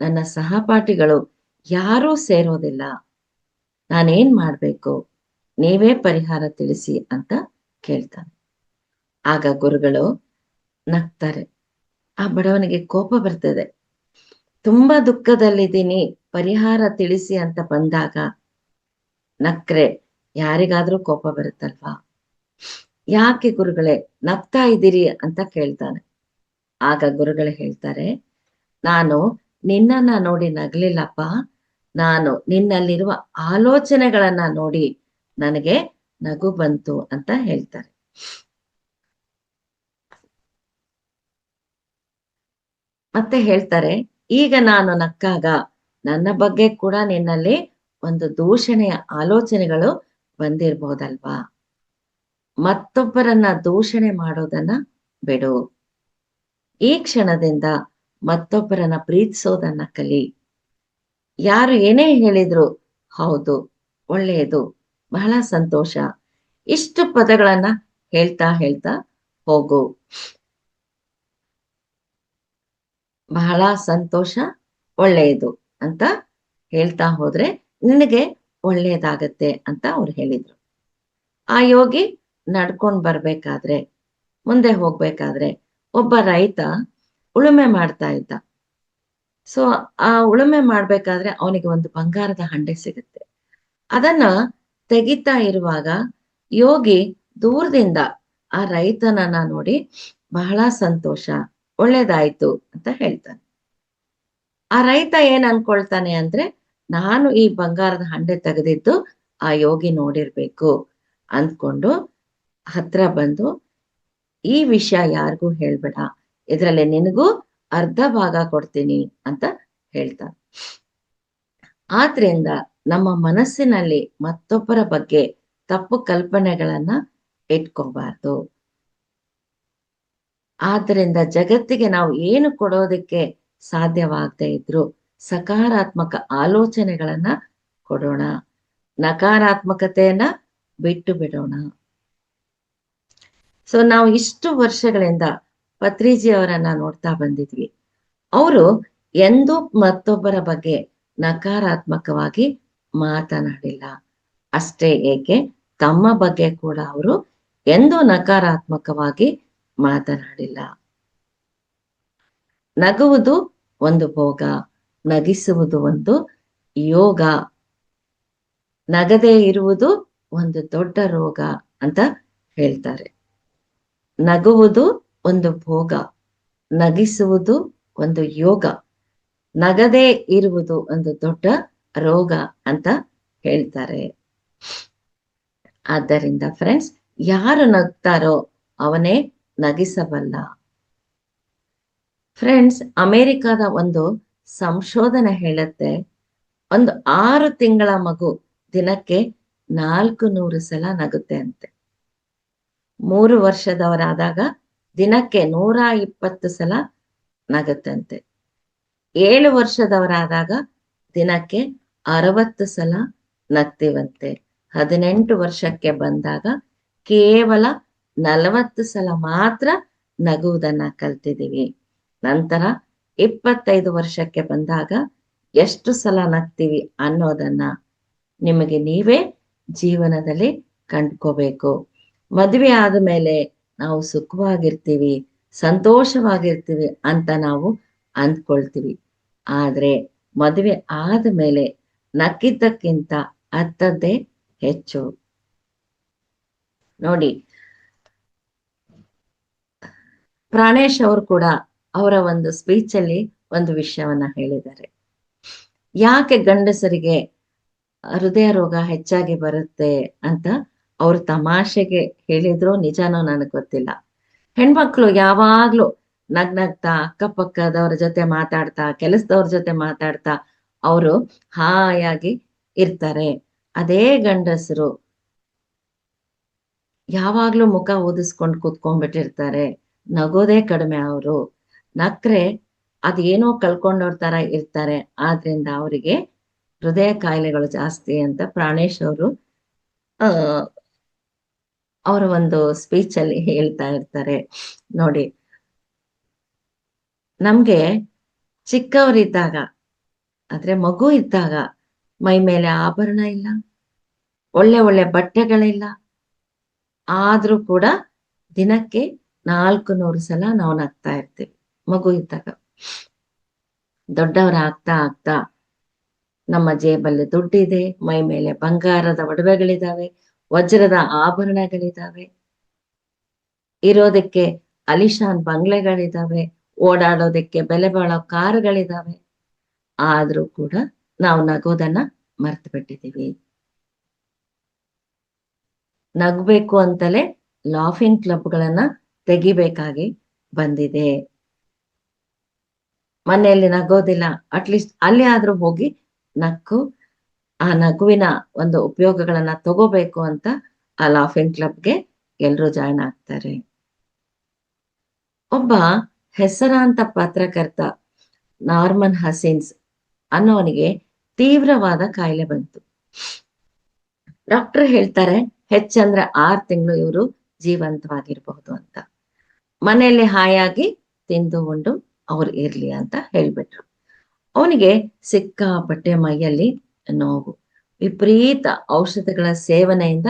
ನನ್ನ ಸಹಪಾಠಿಗಳು ಯಾರೂ ಸೇರೋದಿಲ್ಲ, ನಾನೇನ್ ಮಾಡ್ಬೇಕು, ನೀವೇ ಪರಿಹಾರ ತಿಳಿಸಿ ಅಂತ ಕೇಳ್ತಾನೆ. ಆಗ ಗುರುಗಳು ನಗ್ತಾರೆ. ಆ ಬಡವನಿಗೆ ಕೋಪ ಬರ್ತದೆ. ತುಂಬಾ ದುಃಖದಲ್ಲಿದ್ದೀನಿ, ಪರಿಹಾರ ತಿಳಿಸಿ ಅಂತ ಬಂದಾಗ ನಕ್ರೆ ಯಾರಿಗಾದ್ರೂ ಕೋಪ ಬರುತ್ತಲ್ವಾ? ಯಾಕೆ ಗುರುಗಳೇ ನಗ್ತಾ ಇದ್ದೀರಿ ಅಂತ ಕೇಳ್ತಾನೆ. ಆಗ ಗುರುಗಳು ಹೇಳ್ತಾರೆ, ನಾನು ನಿನ್ನನ್ನ ನೋಡಿ ನಗ್ಲಿಲ್ಲಪ್ಪ, ನಾನು ನಿನ್ನಲ್ಲಿರುವ ಆಲೋಚನೆಗಳನ್ನ ನೋಡಿ ನನಗೆ ನಗು ಬಂತು ಅಂತ ಹೇಳ್ತಾರೆ. ಮತ್ತೆ ಹೇಳ್ತಾರೆ, ಈಗ ನಾನು ನಕ್ಕಾಗ ನನ್ನ ಬಗ್ಗೆ ಕೂಡ ನಿನ್ನಲ್ಲಿ ಒಂದು ದೂಷಣೆಯ ಆಲೋಚನೆಗಳು ಬಂದಿರಬಹುದಲ್ವಾ? ಮತ್ತೊಬ್ಬರನ್ನ ದೂಷಣೆ ಮಾಡೋದನ್ನ ಬಿಡು. ಈ ಕ್ಷಣದಿಂದ ಮತ್ತೊಬ್ಬರನ್ನ ಪ್ರೀತಿಸೋದನ್ನ ಕಲಿ. ಯಾರು ಏನೇ ಹೇಳಿದ್ರು ಹೌದು, ಒಳ್ಳೆಯದು, ಬಹಳ ಸಂತೋಷ, ಇಷ್ಟು ಪದಗಳನ್ನ ಹೇಳ್ತಾ ಹೇಳ್ತಾ ಹೋಗು. ಬಹಳ ಸಂತೋಷ, ಒಳ್ಳೆಯದು ಅಂತ ಹೇಳ್ತಾ ಹೋದ್ರೆ ನಿನಗೆ ಒಳ್ಳೆಯದಾಗತ್ತೆ ಅಂತ ಅವ್ರು ಹೇಳಿದ್ರು. ಆ ಯೋಗಿ ನಡ್ಕೊಂಡ್ ಬರ್ಬೇಕಾದ್ರೆ, ಮುಂದೆ ಹೋಗ್ಬೇಕಾದ್ರೆ ಒಬ್ಬ ರೈತ ಉಳುಮೆ ಮಾಡ್ತಾ ಇದ್ದ. ಸೊ ಆ ಉಳುಮೆ ಮಾಡ್ಬೇಕಾದ್ರೆ ಅವನಿಗೆ ಒಂದು ಬಂಗಾರದ ಹಂಡೆ ಸಿಗುತ್ತೆ. ಅದನ್ನ ತೆಗಿತಾ ಇರುವಾಗ ಯೋಗಿ ದೂರದಿಂದ ಆ ರೈತನನ್ನ ನೋಡಿ ಬಹಳ ಸಂತೋಷ, ಒಳ್ಳೇದಾಯ್ತು ಅಂತ ಹೇಳ್ತಾನೆ. ಆ ರೈತ ಏನ್ ಅನ್ಕೊಳ್ತಾನೆ ಅಂದ್ರೆ, ನಾನು ಈ ಬಂಗಾರದ ಹಂಡೆ ತೆಗೆದಿದ್ದು ಆ ಯೋಗಿ ನೋಡಿರ್ಬೇಕು ಅಂದ್ಕೊಂಡು ಹತ್ರ ಬಂದು, ಈ ವಿಷಯ ಯಾರಿಗೂ ಹೇಳ್ಬೇಡ, ಇದ್ರಲ್ಲಿ ನಿನಗೂ ಅರ್ಧ ಭಾಗ ಕೊಡ್ತೀನಿ ಅಂತ ಹೇಳ್ತಾನೆ. ಆದ್ರಿಂದ ನಮ್ಮ ಮನಸ್ಸಿನಲ್ಲಿ ಮತ್ತೊಬ್ಬರ ಬಗ್ಗೆ ತಪ್ಪು ಕಲ್ಪನೆಗಳನ್ನ ಇಟ್ಕೋಬಾರ್ದು. ಆದ್ದರಿಂದ ಜಗತ್ತಿಗೆ ನಾವು ಏನು ಕೊಡೋದಕ್ಕೆ ಸಾಧ್ಯವಾಗದೇ ಇದ್ರು ಸಕಾರಾತ್ಮಕ ಆಲೋಚನೆಗಳನ್ನ ಕೊಡೋಣ, ನಕಾರಾತ್ಮಕತೆಯನ್ನ ಬಿಟ್ಟು ಬಿಡೋಣ. ಸೊ ನಾವು ಇಷ್ಟು ವರ್ಷಗಳಿಂದ ಪತ್ರಿಜಿ ಅವರನ್ನ ನೋಡ್ತಾ ಬಂದಿದ್ವಿ. ಅವರು ಎಂದೂ ಮತ್ತೊಬ್ಬರ ಬಗ್ಗೆ ನಕಾರಾತ್ಮಕವಾಗಿ ಮಾತನಾಡಿಲ್ಲ. ಅಷ್ಟೇ ಏಕೆ ತಮ್ಮ ಬಗ್ಗೆ ಕೂಡ ಅವರು ಎಂದೂ ನಕಾರಾತ್ಮಕವಾಗಿ ಮಾತನಾಡಿಲ್ಲ. ನಗುವುದು ಒಂದು ಭೋಗ, ನಗಿಸುವುದು ಒಂದು ಯೋಗ, ನಗದೇ ಇರುವುದು ಒಂದು ದೊಡ್ಡ ರೋಗ ಅಂತ ಹೇಳ್ತಾರೆ. ನಗುವುದು ಒಂದು ಭೋಗ, ನಗಿಸುವುದು ಒಂದು ಯೋಗ, ನಗದೇ ಇರುವುದು ಒಂದು ದೊಡ್ಡ ರೋಗ ಅಂತ ಹೇಳ್ತಾರೆ. ಆದ್ದರಿಂದ ಫ್ರೆಂಡ್ಸ್, ಯಾರು ನಗ್ತಾರೋ ಅವನೇ ನಗಿಸಬಲ್ಲ. ಫ್ರೆಂಡ್ಸ್, ಅಮೆರಿಕದ ಒಂದು ಸಂಶೋಧನೆ ಹೇಳುತ್ತೆ, ಒಂದು 6 ತಿಂಗಳ ಮಗು ದಿನಕ್ಕೆ 400 ಸಲ ನಗುತ್ತೆ ಅಂತೆ. 3 ವರ್ಷದವರಾದಾಗ ದಿನಕ್ಕೆ 120 ಸಲ ನಗುತ್ತಂತೆ. 7 ವರ್ಷದವರಾದಾಗ ದಿನಕ್ಕೆ 60 ಸಲ ನಗ್ತೀವಂತೆ. 18 ವರ್ಷಕ್ಕೆ ಬಂದಾಗ ಕೇವಲ 40 ಸಲ ಮಾತ್ರ ನಗುವುದನ್ನ ಕಲ್ತಿದ್ದೀವಿ. ನಂತರ 25 ವರ್ಷಕ್ಕೆ ಬಂದಾಗ ಎಷ್ಟು ಸಲ ನಗ್ತೀವಿ ಅನ್ನೋದನ್ನ ನಿಮಗೆ ನೀವೇ ಜೀವನದಲ್ಲಿ ಕಂಡ್ಕೋಬೇಕು. ಮದುವೆ ಆದ್ಮೇಲೆ ನಾವು ಸುಖವಾಗಿರ್ತೀವಿ, ಸಂತೋಷವಾಗಿರ್ತೀವಿ ಅಂತ ನಾವು ಅಂದ್ಕೊಳ್ತೀವಿ. ಆದ್ರೆ ಮದುವೆ ಆದ್ಮೇಲೆ ನಕ್ಕಿದ್ದಕ್ಕಿಂತ ಅತ್ತದ್ದೇ ಹೆಚ್ಚು. ನೋಡಿ, ಪ್ರಾಣೇಶ್ ಅವರು ಕೂಡ ಅವರ ಒಂದು ಸ್ಪೀಚ್ ಅಲ್ಲಿ ಒಂದು ವಿಷಯವನ್ನ ಹೇಳಿದ್ದಾರೆ. ಯಾಕೆ ಗಂಡಸರಿಗೆ ಹೃದಯ ರೋಗ ಹೆಚ್ಚಾಗಿ ಬರುತ್ತೆ ಅಂತ ಅವ್ರು ತಮಾಷೆಗೆ ಹೇಳಿದ್ರು, ನಿಜಾನೋ ನನಗೆ ಗೊತ್ತಿಲ್ಲ. ಹೆಣ್ಮಕ್ಳು ಯಾವಾಗ್ಲೂ ನಗ್ನಗ್ತಾ ಅಕ್ಕಪಕ್ಕದವ್ರ ಜೊತೆ ಮಾತಾಡ್ತಾ, ಕೆಲಸದವ್ರ ಜೊತೆ ಮಾತಾಡ್ತಾ ಅವರು ಹಾಯಾಗಿ ಇರ್ತಾರೆ. ಅದೇ ಗಂಡಸರು ಯಾವಾಗ್ಲೂ ಮುಖ ಊದಿಸ್ಕೊಂಡು ಕೂತ್ಕೊಂಡ್ಬಿಟ್ಟಿರ್ತಾರೆ, ನಗೋದೇ ಕಡಿಮೆ. ಅವರು ನಕ್ರೆ ಅದೇನೋ ಕಳ್ಕೊಂಡವ್ರ ತರ ಇರ್ತಾರೆ. ಆದ್ರಿಂದ ಅವರಿಗೆ ಹೃದಯ ಕಾಯಿಲೆಗಳು ಜಾಸ್ತಿ ಅಂತ ಪ್ರಾಣೇಶ್ ಅವರು ಅವರ ಒಂದು ಸ್ಪೀಚ್ ಅಲ್ಲಿ ಹೇಳ್ತಾ ಇರ್ತಾರೆ. ನೋಡಿ, ನಮ್ಗೆ ಚಿಕ್ಕವರಿದ್ದಾಗ, ಆದ್ರೆ ಮಗು ಇದ್ದಾಗ ಮೈ ಮೇಲೆ ಆಭರಣ ಇಲ್ಲ, ಒಳ್ಳೆ ಒಳ್ಳೆ ಬಟ್ಟೆಗಳಿಲ್ಲ, ಆದ್ರೂ ಕೂಡ ದಿನಕ್ಕೆ 400 ಸಲ ನಾವು ನಗ್ತಾ ಇರ್ತೀವಿ ಮಗು ಇದ್ದಾಗ. ದೊಡ್ಡವರ ಆಗ್ತಾ ಆಗ್ತಾ ನಮ್ಮ ಜೇಬಲ್ಲಿ ದುಡ್ಡಿದೆ, ಮೈ ಮೇಲೆ ಬಂಗಾರದ ಒಡವೆಗಳಿದಾವೆ, ವಜ್ರದ ಆಭರಣಗಳಿದಾವೆ, ಇರೋದಕ್ಕೆ ಅಲಿಶಾನ್ ಬಂಗ್ಲೆಗಳಿದಾವೆ, ಓಡಾಡೋದಕ್ಕೆ ಬೆಲೆ ಬಾಳೋ ಕಾರುಗಳಿದಾವೆ. ಆದ್ರೂ ಕೂಡ ನಾವು ನಗೋದನ್ನ ಮರ್ತು ಬಿಟ್ಟಿದೀವಿ. ನಗ್ಬೇಕು ಅಂತಲೇ ಲಾಫಿಂಗ್ ಕ್ಲಬ್ಗಳನ್ನ ತೆಗಿಬೇಕಾಗಿ ಬಂದಿದೆ. ಮನೆಯಲ್ಲಿ ನಗೋದಿಲ್ಲ, ಅಟ್ಲೀಸ್ಟ್ ಅಲ್ಲಿ ಆದ್ರೂ ಹೋಗಿ ನಕ್ಕು ಆ ನಗುವಿನ ಒಂದು ಉಪಯೋಗಗಳನ್ನ ತಗೋಬೇಕು ಅಂತ ಆ ಲಾಫಿಂಗ್ ಕ್ಲಬ್ಗೆ ಎಲ್ರು ಜಾಯ್ನ್ ಆಗ್ತಾರೆ. ಒಬ್ಬ ಹೆಸರಾಂತ ಪತ್ರಕರ್ತ ನಾರ್ಮನ್ ಹಸಿನ್ಸ್ ಅನ್ನೋನಿಗೆ ತೀವ್ರವಾದ ಕಾಯಿಲೆ ಬಂತು. ಡಾಕ್ಟರ್ ಹೇಳ್ತಾರೆ ಹೆಚ್ಚಂದ್ರೆ 6 ತಿಂಗಳು ಇವರು ಜೀವಂತವಾಗಿರ್ಬಹುದು ಅಂತ. ಮನೆಯಲ್ಲಿ ಹಾಯಾಗಿ ತಿಂದು ಉಂಡು ಅವ್ರು ಇರ್ಲಿ ಅಂತ ಹೇಳ್ಬಿಟ್ರು. ಅವನಿಗೆ ಸಿಕ್ಕಾಪಟ್ಟೆ ಮೈಯಲ್ಲಿ ನೋವು, ವಿಪರೀತ ಔಷಧಿಗಳ ಸೇವನೆಯಿಂದ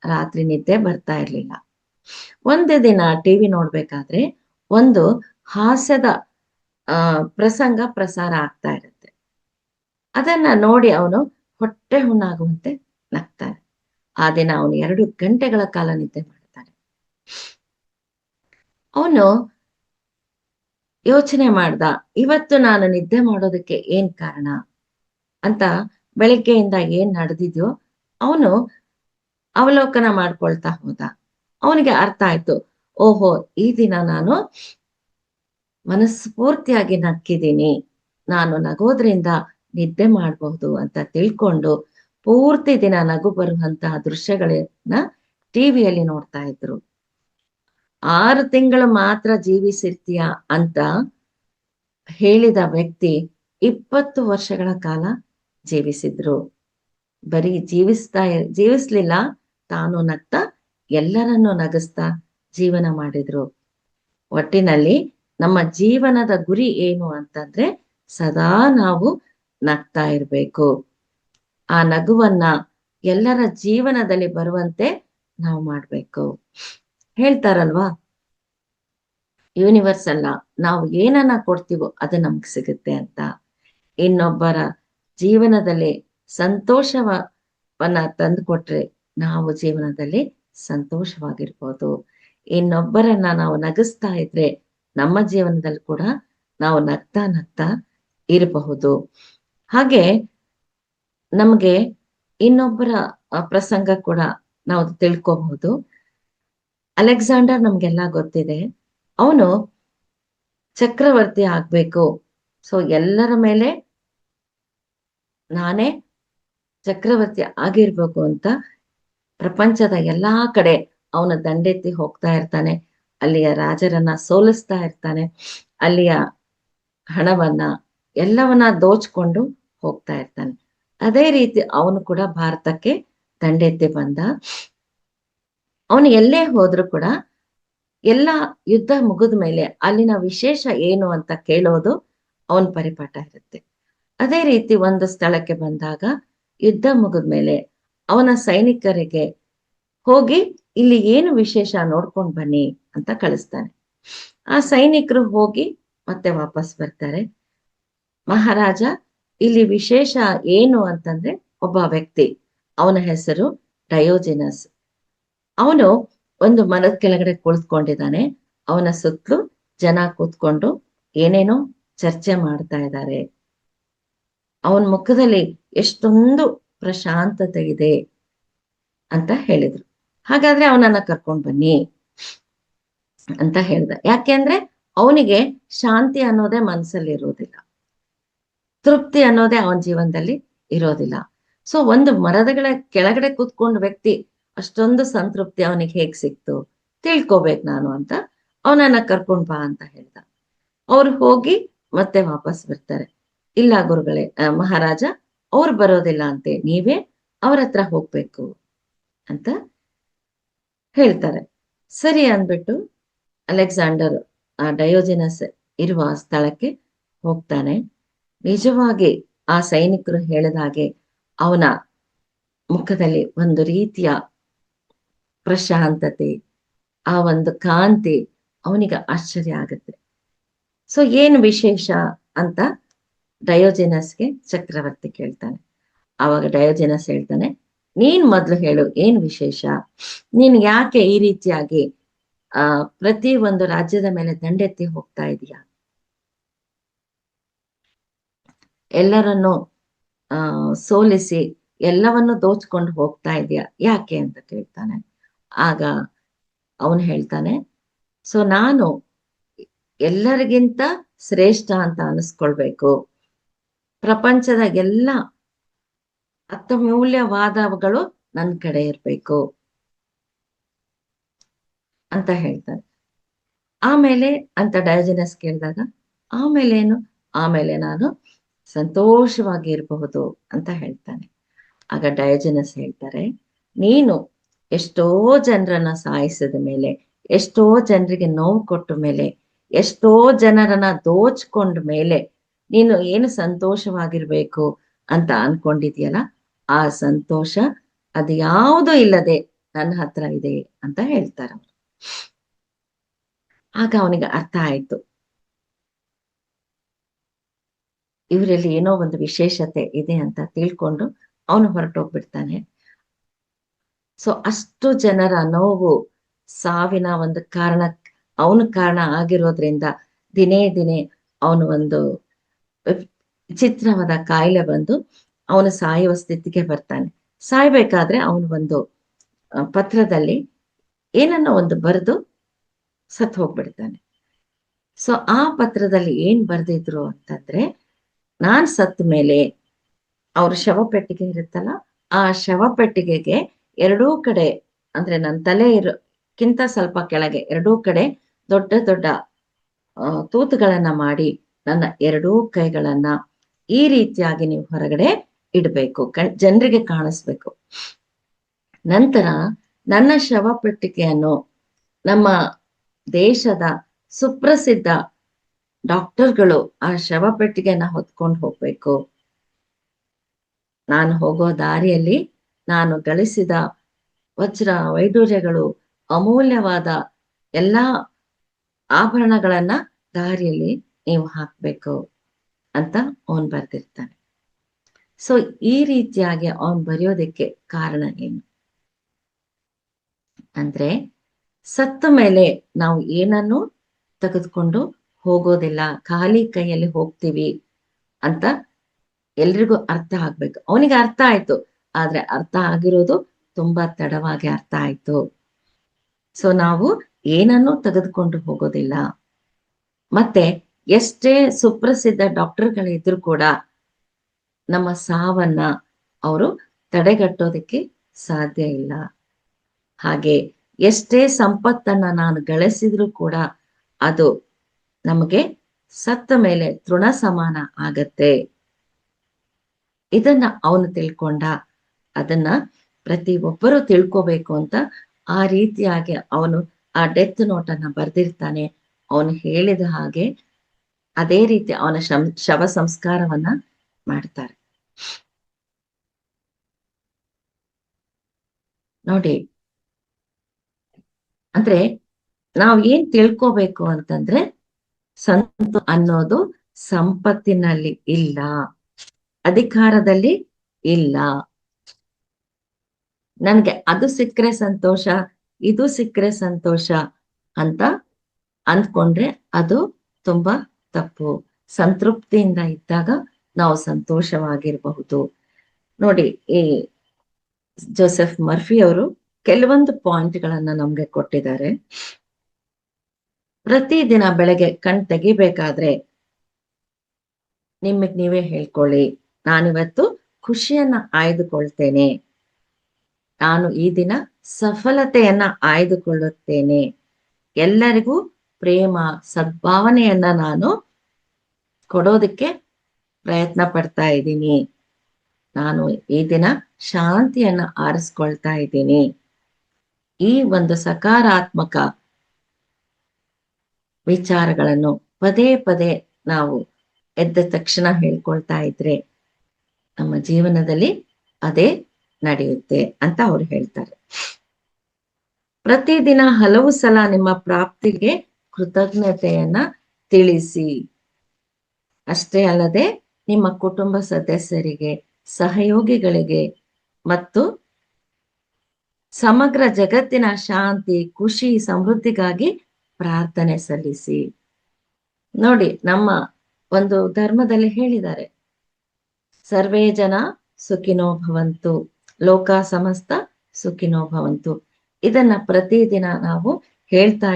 ರಾತ್ರಿ ನಿದ್ದೆ ಬರ್ತಾ ಇರ್ಲಿಲ್ಲ. ಒಂದೇ ದಿನ ಟಿವಿ ನೋಡ್ಬೇಕಾದ್ರೆ ಒಂದು ಹಾಸ್ಯದ ಪ್ರಸಂಗ ಪ್ರಸಾರ ಆಗ್ತಾ ಇರುತ್ತೆ. ಅದನ್ನ ನೋಡಿ ಅವನು ಹೊಟ್ಟೆ ಹುಣ್ಣಾಗುವಂತೆ ನಗ್ತಾನೆ. ಆ ದಿನ ಅವನು 2 ಗಂಟೆಗಳ ಕಾಲ ನಿದ್ದೆ ಮಾಡ್ತಾನೆ. ಅವನು ಯೋಚನೆ ಮಾಡ್ದ, ಇವತ್ತು ನಾನು ನಿದ್ದೆ ಮಾಡೋದಕ್ಕೆ ಏನ್ ಕಾರಣ ಅಂತ. ಬೆಳಿಗ್ಗೆಯಿಂದ ಏನ್ ನಡೆದಿದ್ಯೋ ಅವನು ಅವಲೋಕನ ಮಾಡ್ಕೊಳ್ತಾ ಹೋದ. ಅವನಿಗೆ ಅರ್ಥ ಆಯ್ತು, ಓಹೋ, ಈ ದಿನ ನಾನು ಮನಸ್ಫೂರ್ತಿಯಾಗಿ ನಕ್ಕಿದ್ದೀನಿ, ನಾನು ನಗೋದ್ರಿಂದ ನಿದ್ದೆ ಮಾಡಬಹುದು ಅಂತ ತಿಳ್ಕೊಂಡು ಪೂರ್ತಿ ದಿನ ನಗು ಬರುವಂತಹ ದೃಶ್ಯಗಳನ್ನ ಟಿವಿಯಲ್ಲಿ ನೋಡ್ತಾ ಇದ್ರು. 6 ತಿಂಗಳು ಮಾತ್ರ ಜೀವಿಸಿರ್ತೀಯ ಅಂತ ಹೇಳಿದ ವ್ಯಕ್ತಿ 20 ವರ್ಷಗಳ ಕಾಲ ಜೀವಿಸಿದ್ರು. ಬರೀ ಜೀವಿಸ್ಲಿಲ್ಲ, ತಾನು ನಗ್ತಾ ಎಲ್ಲರನ್ನೂ ನಗಿಸ್ತಾ ಜೀವನ ಮಾಡಿದ್ರು. ಒಟ್ಟಿನಲ್ಲಿ ನಮ್ಮ ಜೀವನದ ಗುರಿ ಏನು ಅಂತಂದ್ರೆ ಸದಾ ನಾವು ನಗ್ತಾ ಇರ್ಬೇಕು. ಆ ನಗುವನ್ನ ಎಲ್ಲರ ಜೀವನದಲ್ಲಿ ಬರುವಂತೆ ನಾವು ಮಾಡ್ಬೇಕು. ಹೇಳ್ತಾರಲ್ವಾ, ಯೂನಿವರ್ಸ್ ಅಲ್ಲ, ನಾವು ಏನನ್ನ ಕೊಡ್ತೀವೋ ಅದು ನಮ್ಗೆ ಸಿಗುತ್ತೆ ಅಂತ. ಇನ್ನೊಬ್ಬರ ಜೀವನದಲ್ಲಿ ಸಂತೋಷವನ್ನ ತಂದು ಕೊಟ್ರೆ ನಾವು ಜೀವನದಲ್ಲಿ ಸಂತೋಷವಾಗಿರ್ಬೋದು. ಇನ್ನೊಬ್ಬರನ್ನ ನಾವು ನಗಿಸ್ತಾ ಇದ್ರೆ ನಮ್ಮ ಜೀವನದಲ್ಲಿ ಕೂಡ ನಾವು ನಗ್ತಾ ನಗ್ತಾ ಇರಬಹುದು. ಹಾಗೆ ನಮ್ಗೆ ಇನ್ನೊಬ್ಬರ ಪ್ರಸಂಗ ಕೂಡ ನಾವು ತಿಳ್ಕೋಬಹುದು. ಅಲೆಕ್ಸಾಂಡರ್ ನಮ್ಗೆಲ್ಲ ಗೊತ್ತಿದೆ, ಅವನು ಚಕ್ರವರ್ತಿ ಆಗ್ಬೇಕು, ಸೊ ಎಲ್ಲರ ಮೇಲೆ ನಾನೇ ಚಕ್ರವರ್ತಿ ಆಗಿರ್ಬೇಕು ಅಂತ ಪ್ರಪಂಚದ ಎಲ್ಲಾ ಕಡೆ ಅವನ ದಂಡೆತ್ತಿ ಹೋಗ್ತಾ ಇರ್ತಾನೆ. ಅಲ್ಲಿಯ ರಾಜರನ್ನ ಸೋಲಿಸ್ತಾ ಇರ್ತಾನೆ. ಅಲ್ಲಿಯ ಹಣವನ್ನ ಎಲ್ಲವನ್ನ ದೋಚ್ಕೊಂಡು ಹೋಗ್ತಾ ಇರ್ತಾನೆ. ಅದೇ ರೀತಿ ಅವನು ಕೂಡ ಭಾರತಕ್ಕೆ ದಂಡೆತ್ತಿ ಬಂದ. ಅವನು ಎಲ್ಲೇ ಹೋದ್ರು ಕೂಡ ಎಲ್ಲ ಯುದ್ಧ ಮುಗಿದ ಮೇಲೆ ಅಲ್ಲಿನ ವಿಶೇಷ ಏನು ಅಂತ ಕೇಳೋದು ಅವನ ಪರಿಪಾಠ ಇರುತ್ತೆ. ಅದೇ ರೀತಿ ಒಂದು ಸ್ಥಳಕ್ಕೆ ಬಂದಾಗ ಯುದ್ಧ ಮುಗಿದ್ಮೇಲೆ ಅವನ ಸೈನಿಕರಿಗೆ ಹೋಗಿ ಇಲ್ಲಿ ಏನು ವಿಶೇಷ ನೋಡ್ಕೊಂಡ್ ಬನ್ನಿ ಅಂತ ಕಳಿಸ್ತಾನೆ. ಆ ಸೈನಿಕರು ಹೋಗಿ ಮತ್ತೆ ವಾಪಸ್ ಬರ್ತಾರೆ. ಮಹಾರಾಜ, ಇಲ್ಲಿ ವಿಶೇಷ ಏನು ಅಂತಂದ್ರೆ ಒಬ್ಬ ವ್ಯಕ್ತಿ, ಅವನ ಹೆಸರು ಡಯೋಜಿನಸ್. ಅವನು ಒಂದು ಮರದ ಕೆಳಗಡೆ ಕುಳಿತುಕೊಂಡಿದ್ದಾನೆ. ಅವನ ಸುತ್ತಲೂ ಜನ ಕೂತ್ಕೊಂಡು ಏನೇನೋ ಚರ್ಚೆ ಮಾಡ್ತಾ ಇದ್ದಾರೆ. ಅವನ ಮುಖದಲ್ಲಿ ಎಷ್ಟೊಂದು ಪ್ರಶಾಂತತೆ ಇದೆ ಅಂತ ಹೇಳಿದ್ರು. ಹಾಗಾದ್ರೆ ಅವನನ್ನ ಕರ್ಕೊಂಡ್ ಬನ್ನಿ ಅಂತ ಹೇಳ್ದ. ಯಾಕೆಂದ್ರೆ ಅವನಿಗೆ ಶಾಂತಿ ಅನ್ನೋದೇ ಮನಸ್ಸಲ್ಲಿ ಇರೋದಿಲ್ಲ, ತೃಪ್ತಿ ಅನ್ನೋದೇ ಅವನ ಜೀವನದಲ್ಲಿ ಇರೋದಿಲ್ಲ. ಸೊ ಒಂದು ಮರದಗಳ ಕೆಳಗಡೆ ಕೂತ್ಕೊಂಡ್ ವ್ಯಕ್ತಿ ಅಷ್ಟೊಂದು ಸಂತೃಪ್ತಿ ಅವನಿಗೆ ಹೇಗ್ ಸಿಕ್ತು ತಿಳ್ಕೊಬೇಕು ನಾನು ಅಂತ ಅವನನ್ನ ಕರ್ಕೊಂಡ್ ಬಾ ಅಂತ ಹೇಳ್ದ. ಅವ್ರು ಹೋಗಿ ಮತ್ತೆ ವಾಪಸ್ ಬರ್ತಾರೆ. ಇಲ್ಲ ಗುರುಗಳೇ, ಮಹಾರಾಜ, ಅವ್ರು ಬರೋದಿಲ್ಲ ಅಂತೆ, ನೀವೇ ಅವ್ರ ಹತ್ರ ಹೋಗ್ಬೇಕು ಅಂತ ಹೇಳ್ತಾರೆ. ಸರಿ ಅಂದ್ಬಿಟ್ಟು ಅಲೆಕ್ಸಾಂಡರ್ ಆ ಡಯೋಜಿನಸ್ ಇರುವ ಸ್ಥಳಕ್ಕೆ ಹೋಗ್ತಾನೆ. ನಿಜವಾಗಿ ಆ ಸೈನಿಕರು ಹೇಳಿದ ಹಾಗೆ ಅವನ ಮುಖದಲ್ಲಿ ಒಂದು ರೀತಿಯ ಪ್ರಶಾಂತತೆ, ಆ ಒಂದು ಕಾಂತಿ ಅವನಿಗೆ ಆಶ್ಚರ್ಯ ಆಗುತ್ತೆ. ಸೊ ಏನು ವಿಶೇಷ ಅಂತ ಡಯೋಜಿನಸ್ಗೆ ಚಕ್ರವರ್ತಿ ಕೇಳ್ತಾನೆ. ಆವಾಗ ಡಯೋಜಿನಸ್ ಹೇಳ್ತಾನೆ, ನೀನ್ ಮೊದ್ಲು ಹೇಳು, ಏನ್ ವಿಶೇಷ, ನೀನ್ ಯಾಕೆ ಈ ರೀತಿಯಾಗಿ ಪ್ರತಿ ಒಂದು ರಾಜ್ಯದ ಮೇಲೆ ದಂಡೆತ್ತಿ ಹೋಗ್ತಾ ಇದೀಯ, ಎಲ್ಲರನ್ನು ಸೋಲಿಸಿ ಎಲ್ಲವನ್ನು ದೋಚ್ಕೊಂಡು ಹೋಗ್ತಾ ಇದೆಯಾ, ಯಾಕೆ ಅಂತ ಕೇಳ್ತಾನೆ. ಆಗ ಅವನು ಹೇಳ್ತಾನೆ, ಸೊ ನಾನು ಎಲ್ಲರಿಗಿಂತ ಶ್ರೇಷ್ಠ ಅಂತ ಅನಿಸ್ಕೊಳ್ಬೇಕು, ಪ್ರಪಂಚದ ಎಲ್ಲ ಅತ್ಯಮೂಲ್ಯವಾದವುಗಳು ನನ್ನ ಕಡೆ ಇರ್ಬೇಕು ಅಂತ ಹೇಳ್ತಾನೆ. ಆಮೇಲೆ ಅಂತ ಡಯೋಜಿನಸ್ ಕೇಳಿದಾಗ, ಆಮೇಲೆ ಏನು, ಆಮೇಲೆ ನಾನು ಸಂತೋಷವಾಗಿ ಇರಬಹುದು ಅಂತ ಹೇಳ್ತಾನೆ. ಆಗ ಡಯೋಜಿನಸ್ ಹೇಳ್ತಾರೆ, ನೀನು ಎಷ್ಟೋ ಜನರನ್ನ ಸಾಯಿಸಿದ ಮೇಲೆ, ಎಷ್ಟೋ ಜನರಿಗೆ ನೋವು ಕೊಟ್ಟ ಮೇಲೆ, ಎಷ್ಟೋ ಜನರನ್ನ ದೋಚ್ಕೊಂಡ ಮೇಲೆ ನೀನು ಏನು ಸಂತೋಷವಾಗಿರ್ಬೇಕು ಅಂತ ಅನ್ಕೊಂಡಿದ್ಯಲ್ಲ, ಆ ಸಂತೋಷ ಅದು ಯಾವುದೂ ಇಲ್ಲದೆ ನನ್ನ ಹತ್ರ ಇದೆ ಅಂತ ಹೇಳ್ತಾರೆ. ಆಗ ಅವನಿಗೆ ಅರ್ಥ ಆಯ್ತು, ಇವರಲ್ಲಿ ಏನೋ ಒಂದು ವಿಶೇಷತೆ ಇದೆ ಅಂತ ತಿಳ್ಕೊಂಡು ಅವನು ಹೊರಟೋಗ್ಬಿಡ್ತಾನೆ. ಸೊ ಅಷ್ಟು ಜನರ ನೋವು, ಸಾವಿನ ಒಂದು ಅವನ ಕಾರಣ ಆಗಿರೋದ್ರಿಂದ ದಿನೇ ದಿನೇ ಅವನು ಒಂದು ವಿಚಿತ್ರವಾದ ಕಾಯಿಲೆ ಬಂದು ಅವನು ಸಾಯುವ ಸ್ಥಿತಿಗೆ ಬರ್ತಾನೆ. ಸಾಯ್ಬೇಕಾದ್ರೆ ಅವನು ಒಂದು ಪತ್ರದಲ್ಲಿ ಏನನ್ನ ಒಂದು ಬರೆದು ಸತ್ ಹೋಗ್ಬಿಡ್ತಾನೆ. ಸೊ ಆ ಪತ್ರದಲ್ಲಿ ಏನ್ ಬರ್ದಿದ್ರು ಅಂತಂದ್ರೆ, ನಾನ್ ಸತ್ತ ಮೇಲೆ ಅವ್ರ ಶವಪೆಟ್ಟಿಗೆ ಇರುತ್ತಲ್ಲ, ಆ ಶವಪೆಟ್ಟಿಗೆಗೆ ಎರಡೂ ಕಡೆ, ಅಂದ್ರೆ ನನ್ನ ತಲೆ ಕಿಂತ ಸ್ವಲ್ಪ ಕೆಳಗೆ ಎರಡೂ ಕಡೆ ದೊಡ್ಡ ದೊಡ್ಡ ತೂತುಗಳನ್ನ ಮಾಡಿ ನನ್ನ ಎರಡೂ ಕೈಗಳನ್ನ ಈ ರೀತಿಯಾಗಿ ನೀವು ಹೊರಗಡೆ ಇಡ್ಬೇಕು, ಜನರಿಗೆ ಕಾಣಿಸ್ಬೇಕು. ನಂತರ ನನ್ನ ಶವಪೆಟ್ಟಿಗೆಯನ್ನು ನಮ್ಮ ದೇಶದ ಸುಪ್ರಸಿದ್ಧ ಡಾಕ್ಟರ್ಗಳು ಆ ಶವಪೆಟ್ಟಿಗೆನ ಹೊತ್ಕೊಂಡು ಹೋಗ್ಬೇಕು. ನಾನು ಹೋಗೋ ದಾರಿಯಲ್ಲಿ ನಾನು ಗಳಿಸಿದ ವಜ್ರ ವೈಡೂರ್ಯಗಳು, ಅಮೂಲ್ಯವಾದ ಎಲ್ಲಾ ಆಭರಣಗಳನ್ನ ದಾರಿಯಲ್ಲಿ ನೀವು ಹಾಕ್ಬೇಕು ಅಂತ ಅವನ್ ಬರ್ದಿರ್ತಾನೆ. ಸೊ ಈ ರೀತಿಯಾಗಿ ಅವನ್ ಬರೆಯೋದಕ್ಕೆ ಕಾರಣ ಏನು ಅಂದ್ರೆ, ಸತ್ತ ಮೇಲೆ ನಾವು ಏನನ್ನು ತೆಗೆದುಕೊಂಡು ಹೋಗೋದಿಲ್ಲ, ಖಾಲಿ ಕೈಯಲ್ಲಿ ಹೋಗ್ತೀವಿ ಅಂತ ಎಲ್ರಿಗೂ ಅರ್ಥ ಆಗ್ಬೇಕು. ಅವನಿಗೆ ಅರ್ಥ ಆಯ್ತು, ಆದ್ರೆ ಅರ್ಥ ಆಗಿರೋದು ತುಂಬಾ ತಡವಾಗಿ ಅರ್ಥ ಆಯ್ತು. ಸೊ ನಾವು ಏನನ್ನು ತೆಗೆದುಕೊಂಡು ಹೋಗೋದಿಲ್ಲ. ಮತ್ತೆ ಎಷ್ಟೇ ಸುಪ್ರಸಿದ್ಧ ಡಾಕ್ಟರ್ಗಳಿದ್ರು ಕೂಡ ನಮ್ಮ ಸಾವನ್ನ ಅವರು ತಡೆಗಟ್ಟೋದಕ್ಕೆ ಸಾಧ್ಯ ಇಲ್ಲ. ಹಾಗೆ ಎಷ್ಟೇ ಸಂಪತ್ತನ್ನ ನಾನು ಗಳಿಸಿದ್ರು ಕೂಡ ಅದು ನಮಗೆ ಸತ್ತ ಮೇಲೆ ತೃಣ ಸಮಾನ ಆಗತ್ತೆ. ಇದನ್ನ ಅವನು ತಿಳ್ಕೊಂಡ. ಅದನ್ನ ಪ್ರತಿ ಒಬ್ಬರು ತಿಳ್ಕೋಬೇಕು ಅಂತ ಆ ರೀತಿಯಾಗಿ ಅವನು ಆ ಡೆತ್ ನೋಟನ್ನ ಬರ್ದಿರ್ತಾನೆ. ಅವನು ಹೇಳಿದ ಹಾಗೆ ಅದೇ ರೀತಿ ಅವನ ಶವ ಸಂಸ್ಕಾರವನ್ನ ಮಾಡ್ತಾರೆ. ನೋಡಿ, ಅಂದ್ರೆ ನಾವ್ ಏನ್ ತಿಳ್ಕೋಬೇಕು ಅಂತಂದ್ರೆ, ಅನ್ನೋದು ಸಂಪತ್ತಿನಲ್ಲಿ ಇಲ್ಲ, ಅಧಿಕಾರದಲ್ಲಿ ಇಲ್ಲ. ನನ್ಗೆ ಅದು ಸಿಕ್ಕರೆ ಸಂತೋಷ, ಇದು ಸಿಕ್ಕರೆ ಸಂತೋಷ ಅಂತ ಅಂದ್ಕೊಂಡ್ರೆ ಅದು ತುಂಬಾ ತಪ್ಪು. ಸಂತೃಪ್ತಿಯಿಂದ ಇದ್ದಾಗ ನಾವು ಸಂತೋಷವಾಗಿರಬಹುದು. ನೋಡಿ, ಈ ಜೋಸೆಫ್ ಮರ್ಫಿ ಅವರು ಕೆಲವೊಂದು ಪಾಯಿಂಟ್ಗಳನ್ನ ನಮ್ಗೆ ಕೊಟ್ಟಿದ್ದಾರೆ. ಪ್ರತಿದಿನ ಬೆಳಗ್ಗೆ ಕಣ್ ತೆಗಿಬೇಕಾದ್ರೆ ನಿಮಗ್ ನೀವೇ ಹೇಳ್ಕೊಳ್ಳಿ, ನಾನಿವತ್ತು ಖುಷಿಯನ್ನ ಆಯ್ದುಕೊಳ್ತೇನೆ, ನಾನು ಈ ದಿನ ಸಫಲತೆಯನ್ನ ಆಯ್ದುಕೊಳ್ಳುತ್ತೇನೆ, ಎಲ್ಲರಿಗೂ ಪ್ರೇಮ ಸದ್ಭಾವನೆಯನ್ನ ನಾನು ಕೊಡೋದಕ್ಕೆ ಪ್ರಯತ್ನ ಪಡ್ತಾ ಇದ್ದೀನಿ, ನಾನು ಈ ದಿನ ಶಾಂತಿಯನ್ನ ಆರಿಸ್ಕೊಳ್ತಾ ಇದ್ದೀನಿ. ಈ ಒಂದು ಸಕಾರಾತ್ಮಕ ವಿಚಾರಗಳನ್ನು ಪದೇ ಪದೇ ನಾವು ಎದ್ದ ತಕ್ಷಣ ಹೇಳ್ಕೊಳ್ತಾ ಇದ್ರೆ ನಮ್ಮ ಜೀವನದಲ್ಲಿ ಅದೇ ನಡೆಯುತ್ತೆ ಅಂತ ಅವ್ರು ಹೇಳ್ತಾರೆ. ಪ್ರತಿದಿನ ಹಲವು ಸಲ ನಿಮ್ಮ ಪ್ರಾಪ್ತಿಗೆ ಕೃತಜ್ಞತೆಯನ್ನ ತಿಳಿಸಿ. ಅಷ್ಟೇ ಅಲ್ಲದೆ ನಿಮ್ಮ ಕುಟುಂಬ ಸದಸ್ಯರಿಗೆ, ಸಹಯೋಗಿಗಳಿಗೆ ಮತ್ತು ಸಮಗ್ರ ಜಗತ್ತಿನ ಶಾಂತಿ, ಖುಷಿ, ಸಮೃದ್ಧಿಗಾಗಿ ಪ್ರಾರ್ಥನೆ ಸಲ್ಲಿಸಿ. ನೋಡಿ, ನಮ್ಮ ಒಂದು ಧರ್ಮದಲ್ಲಿ ಹೇಳಿದ್ದಾರೆ, ಸರ್ವೇ ಜನ ಸುಖಿನೋ ಭವಂತು, ಲೋಕ ಸಮಸ್ತ ಸುಖಿನೋ ಭವಂತು. ಇದನ್ನ ಪ್ರತಿದಿನ ನಾವು ಹೇಳ್ತಾ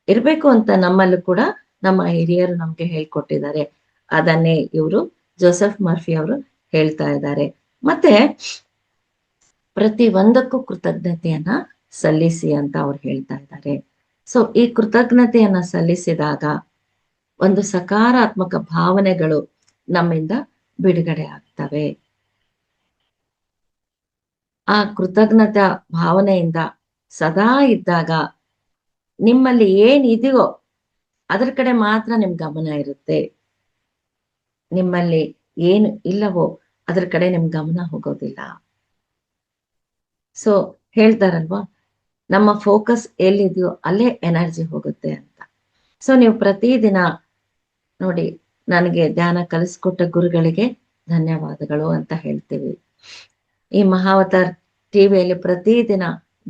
ಇರ್ಬೇಕು ಅಂತ ನಮ್ಮಲ್ಲೂ ಕೂಡ ನಮ್ಮ ಹಿರಿಯರು ನಮ್ಗೆ ಹೇಳ್ಕೊಟ್ಟಿದ್ದಾರೆ. ಅದನ್ನೇ ಇವರು ಜೋಸೆಫ್ ಮರ್ಫಿ ಅವರು ಹೇಳ್ತಾ ಇದ್ದಾರೆ. ಮತ್ತೆ ಪ್ರತಿ ಒಂದಕ್ಕೂ ಕೃತಜ್ಞತೆಯನ್ನ ಸಲ್ಲಿಸಿ ಅಂತ ಅವ್ರು ಹೇಳ್ತಾ ಇದ್ದಾರೆ. ಸೊ ಈ ಕೃತಜ್ಞತೆಯನ್ನ ಸಲ್ಲಿಸಿದಾಗ ಒಂದು ಸಕಾರಾತ್ಮಕ ಭಾವನೆಗಳು ನಮ್ಮಿಂದ ಬಿಡುಗಡೆ ಆಗ್ತವೆ. ಆ ಕೃತಜ್ಞತಾ ಭಾವನೆಯಿಂದ ಸದಾ ಇದ್ದಾಗ ನಿಮ್ಮಲ್ಲಿ ಏನಿದೆಯೋ ಅದರ ಕಡೆ ಮಾತ್ರ ನಿಮ್ ಗಮನ ಇರುತ್ತೆ. ನಿಮ್ಮಲ್ಲಿ ಏನು ಇಲ್ಲವೋ ಅದ್ರ ಕಡೆ ನಿಮ್ ಗಮನ ಹೋಗೋದಿಲ್ಲ. ಸೊ ಹೇಳ್ತಾರಲ್ವಾ, ನಮ್ಮ ಫೋಕಸ್ ಎಲ್ಲಿದೆಯೋ ಅಲ್ಲೇ ಎನರ್ಜಿ ಹೋಗುತ್ತೆ ಅಂತ. ಸೊ ನೀವು ಪ್ರತಿದಿನ ನೋಡಿ, ನನಗೆ ಧ್ಯಾನ ಕಲಿಸ್ಕೊಟ್ಟ ಗುರುಗಳಿಗೆ ಧನ್ಯವಾದಗಳು ಅಂತ ಹೇಳ್ತೀವಿ. ಈ ಮಹಾವತಾರ್ ಟಿವಿಯಲ್ಲಿ ಪ್ರತಿದಿನ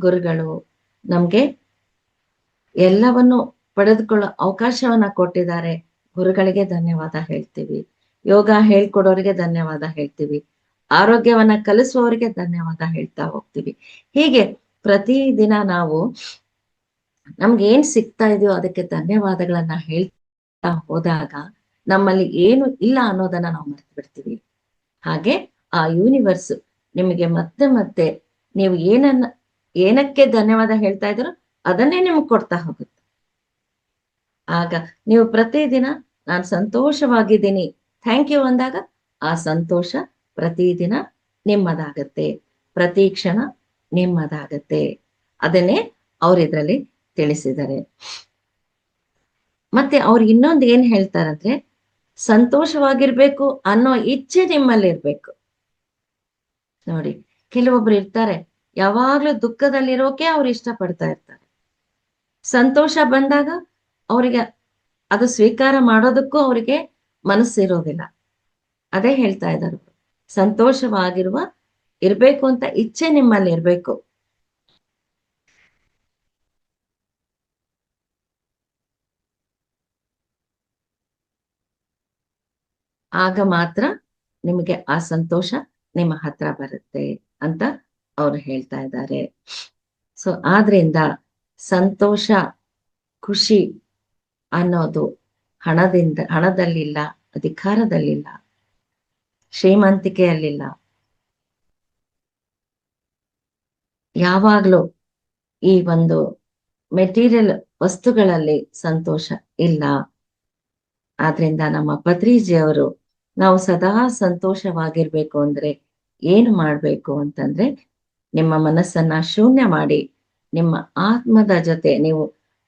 ಗುರುಗಳು ನಮ್ಗೆ ಎಲ್ಲವನ್ನು ಪಡೆದುಕೊಳ್ಳೋ ಅವಕಾಶವನ್ನ ಕೊಟ್ಟಿದ್ದಾರೆ. ಗುರುಗಳಿಗೆ ಧನ್ಯವಾದ ಹೇಳ್ತೀವಿ. ಯೋಗ ಹೇಳ್ಕೊಡೋರಿಗೆ ಧನ್ಯವಾದ ಹೇಳ್ತೀವಿ. ಆರೋಗ್ಯವನ್ನ ಕಲಿಸುವವರಿಗೆ ಧನ್ಯವಾದ ಹೇಳ್ತಾ ಹೋಗ್ತೀವಿ. ಹೀಗೆ ಪ್ರತಿದಿನ ನಾವು ನಮ್ಗೆ ಏನ್ ಸಿಗ್ತಾ ಇದೆಯೋ ಅದಕ್ಕೆ ಧನ್ಯವಾದಗಳನ್ನ ಹೇಳ್ತಾ ಹೋದಾಗ ನಮ್ಮಲ್ಲಿ ಏನು ಇಲ್ಲ ಅನ್ನೋದನ್ನ ನಾವು ಮರ್ತು ಬಿಡ್ತೀವಿ. ಹಾಗೆ ಆ ಯೂನಿವರ್ಸ್ ನಿಮಗೆ ಮತ್ತೆ ಮತ್ತೆ ನೀವು ಏನಕ್ಕೆ ಧನ್ಯವಾದ ಹೇಳ್ತಾ ಇದ್ದೀರೋ ಅದನ್ನೇ ನಿಮ್ಗೆ ಕೊಡ್ತಾ ಹೋಗುತ್ತೆ. ಆಗ ನೀವು ಪ್ರತಿದಿನ ನಾನು ಸಂತೋಷವಾಗಿದ್ದೀನಿ, ಥ್ಯಾಂಕ್ ಯು ಅಂದಾಗ ಆ ಸಂತೋಷ ಪ್ರತಿದಿನ ನಿಮ್ಮದಾಗತ್ತೆ, ಪ್ರತಿ ಕ್ಷಣ ನಿಮ್ಮದಾಗತ್ತೆ. ಅದನ್ನೇ ಅವ್ರು ಇದ್ರಲ್ಲಿ ತಿಳಿಸಿದ್ದಾರೆ. ಮತ್ತೆ ಅವ್ರು ಇನ್ನೊಂದು ಏನ್ ಹೇಳ್ತಾರಂದ್ರೆ, ಸಂತೋಷವಾಗಿರ್ಬೇಕು ಅನ್ನೋ ಇಚ್ಛೆ ನಿಮ್ಮಲ್ಲಿ ಇರ್ಬೇಕು. ನೋಡಿ, ಕೆಲವೊಬ್ರು ಇರ್ತಾರೆ, ಯಾವಾಗ್ಲೂ ದುಃಖದಲ್ಲಿರೋಕೆ ಅವ್ರು ಇಷ್ಟಪಡ್ತಾ ಇರ್ತಾರೆ. ಸಂತೋಷ ಬಂದಾಗ ಅವರಿಗೆ ಅದು ಸ್ವೀಕಾರ ಮಾಡೋದಕ್ಕೂ ಅವರಿಗೆ ಮನಸ್ಸಿರೋದಿಲ್ಲ. ಅದೇ ಹೇಳ್ತಾ ಇದ್ದಾರೆ, ಸಂತೋಷವಾಗಿರುವ ಇರ್ಬೇಕು ಅಂತ ಇಚ್ಛೆ ನಿಮ್ಮಲ್ಲಿ ಇರ್ಬೇಕು. ಆಗ ಮಾತ್ರ ನಿಮಗೆ ಆ ಸಂತೋಷ ನಿಮ್ಮ ಹತ್ರ ಬರುತ್ತೆ ಅಂತ ಅವ್ರು ಹೇಳ್ತಾ ಇದ್ದಾರೆ. ಸೊ ಆದ್ರಿಂದ ಸಂತೋಷ, ಖುಷಿ ಅನ್ನೋದು ಹಣದಲ್ಲಿಲ್ಲ, ಅಧಿಕಾರದಲ್ಲಿಲ್ಲ, ಶ್ರೀಮಂತಿಕೆಯಲ್ಲಿಲ್ಲ. ಯಾವಾಗ್ಲೂ ಈ ಒಂದು ಮೆಟೀರಿಯಲ್ ವಸ್ತುಗಳಲ್ಲಿ ಸಂತೋಷ ಇಲ್ಲ. ಆದ್ರಿಂದ ನಮ್ಮ ಪತ್ರಿಜಿಯವರು ನಾವು ಸದಾ ಸಂತೋಷವಾಗಿರ್ಬೇಕು ಅಂದ್ರೆ ಏನು ಮಾಡ್ಬೇಕು ಅಂತಂದ್ರೆ, ನಿಮ್ಮ ಮನಸ್ಸನ್ನ ಶೂನ್ಯ ಮಾಡಿ ನಿಮ್ಮ ಆತ್ಮದ ಜೊತೆ ನೀವು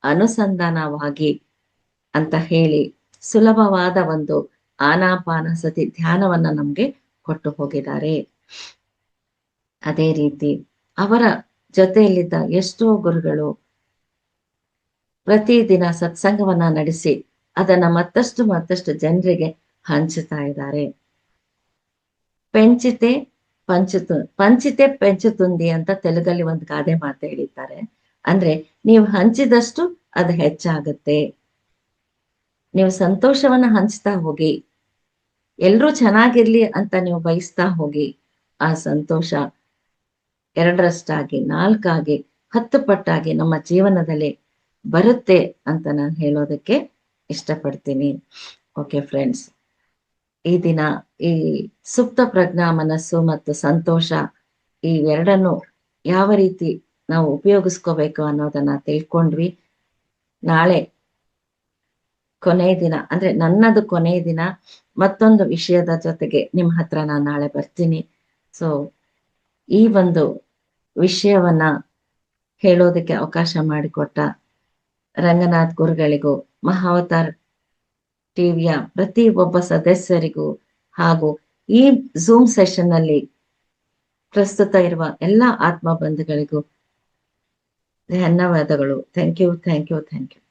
ಅನುಸಂಧಾನವಾಗಿ ಅಂತ ಹೇಳಿ ಸುಲಭವಾದ ಒಂದು ಆನಾಪಾನಸತಿ ಧ್ಯಾನವನ್ನ ನಮ್ಗೆ ಕೊಟ್ಟು ಹೋಗಿದ್ದಾರೆ. ಅದೇ ರೀತಿ ಅವರ ಜೊತೆಯಲ್ಲಿದ್ದ ಎಷ್ಟೋ ಗುರುಗಳು ಪ್ರತಿದಿನ ಸತ್ಸಂಗವನ್ನ ನಡೆಸಿ ಅದನ್ನ ಮತ್ತಷ್ಟು ಜನರಿಗೆ ಹಂಚುತ್ತಾ ಇದ್ದಾರೆ. ಪಂಚಿತೆ ಪೆಂಚುತುಂದಿ ಅಂತ ತೆಲುಗಲ್ಲಿ ಒಂದು ಗಾದೆ ಮಾತು ಹೇಳಿದ್ದಾರೆ. ಅಂದ್ರೆ ನೀವು ಹಂಚಿದಷ್ಟು ಅದು ಹೆಚ್ಚಾಗುತ್ತೆ. ನೀವು ಸಂತೋಷವನ್ನ ಹಂಚ್ತಾ ಹೋಗಿ, ಎಲ್ರೂ ಚೆನ್ನಾಗಿರ್ಲಿ ಅಂತ ನೀವು ಬಯಸ್ತಾ ಹೋಗಿ, ಆ ಸಂತೋಷ 2ರಷ್ಟಾಗಿ, 4ಆಗಿ, 10 ಪಟ್ಟಾಗಿ ನಮ್ಮ ಜೀವನದಲ್ಲಿ ಬರುತ್ತೆ ಅಂತ ನಾನು ಹೇಳೋದಕ್ಕೆ ಇಷ್ಟಪಡ್ತೀನಿ. ಓಕೆ ಫ್ರೆಂಡ್ಸ್, ಈ ದಿನ ಈ ಸುಪ್ತ ಪ್ರಜ್ಞಾ ಮನಸ್ಸು ಮತ್ತು ಸಂತೋಷ ಈ ಎರಡನ್ನು ಯಾವ ರೀತಿ ನಾವು ಉಪಯೋಗಿಸ್ಕೋಬೇಕು ಅನ್ನೋದನ್ನ ತಿಳ್ಕೊಂಡ್ವಿ. ನಾಳೆ ಕೊನೆಯ ದಿನ, ಅಂದ್ರೆ ನನ್ನದು ಕೊನೆಯ ದಿನ, ಮತ್ತೊಂದು ವಿಷಯದ ಜೊತೆಗೆ ನಿಮ್ಮ ಹತ್ರ ನಾನು ನಾಳೆ ಬರ್ತೀನಿ. ಸೊ ಈ ಒಂದು ವಿಷಯವನ್ನ ಹೇಳೋದಕ್ಕೆ ಅವಕಾಶ ಮಾಡಿಕೊಟ್ಟ ರಂಗನಾಥ್ ಗುರುಗಳಿಗೂ, ಮಹಾವತಾರ್ ಟಿವಿಯ ಪ್ರತಿ ಒಬ್ಬ ಸದಸ್ಯರಿಗೂ ಹಾಗೂ ಈ ಝೂಮ್ ಸೆಷನ್ ನಲ್ಲಿ ಪ್ರಸ್ತುತ ಇರುವ ಎಲ್ಲ ಆತ್ಮ ಬಂಧುಗಳಿಗೂ ಧನ್ಯವಾದಗಳು. Thank you.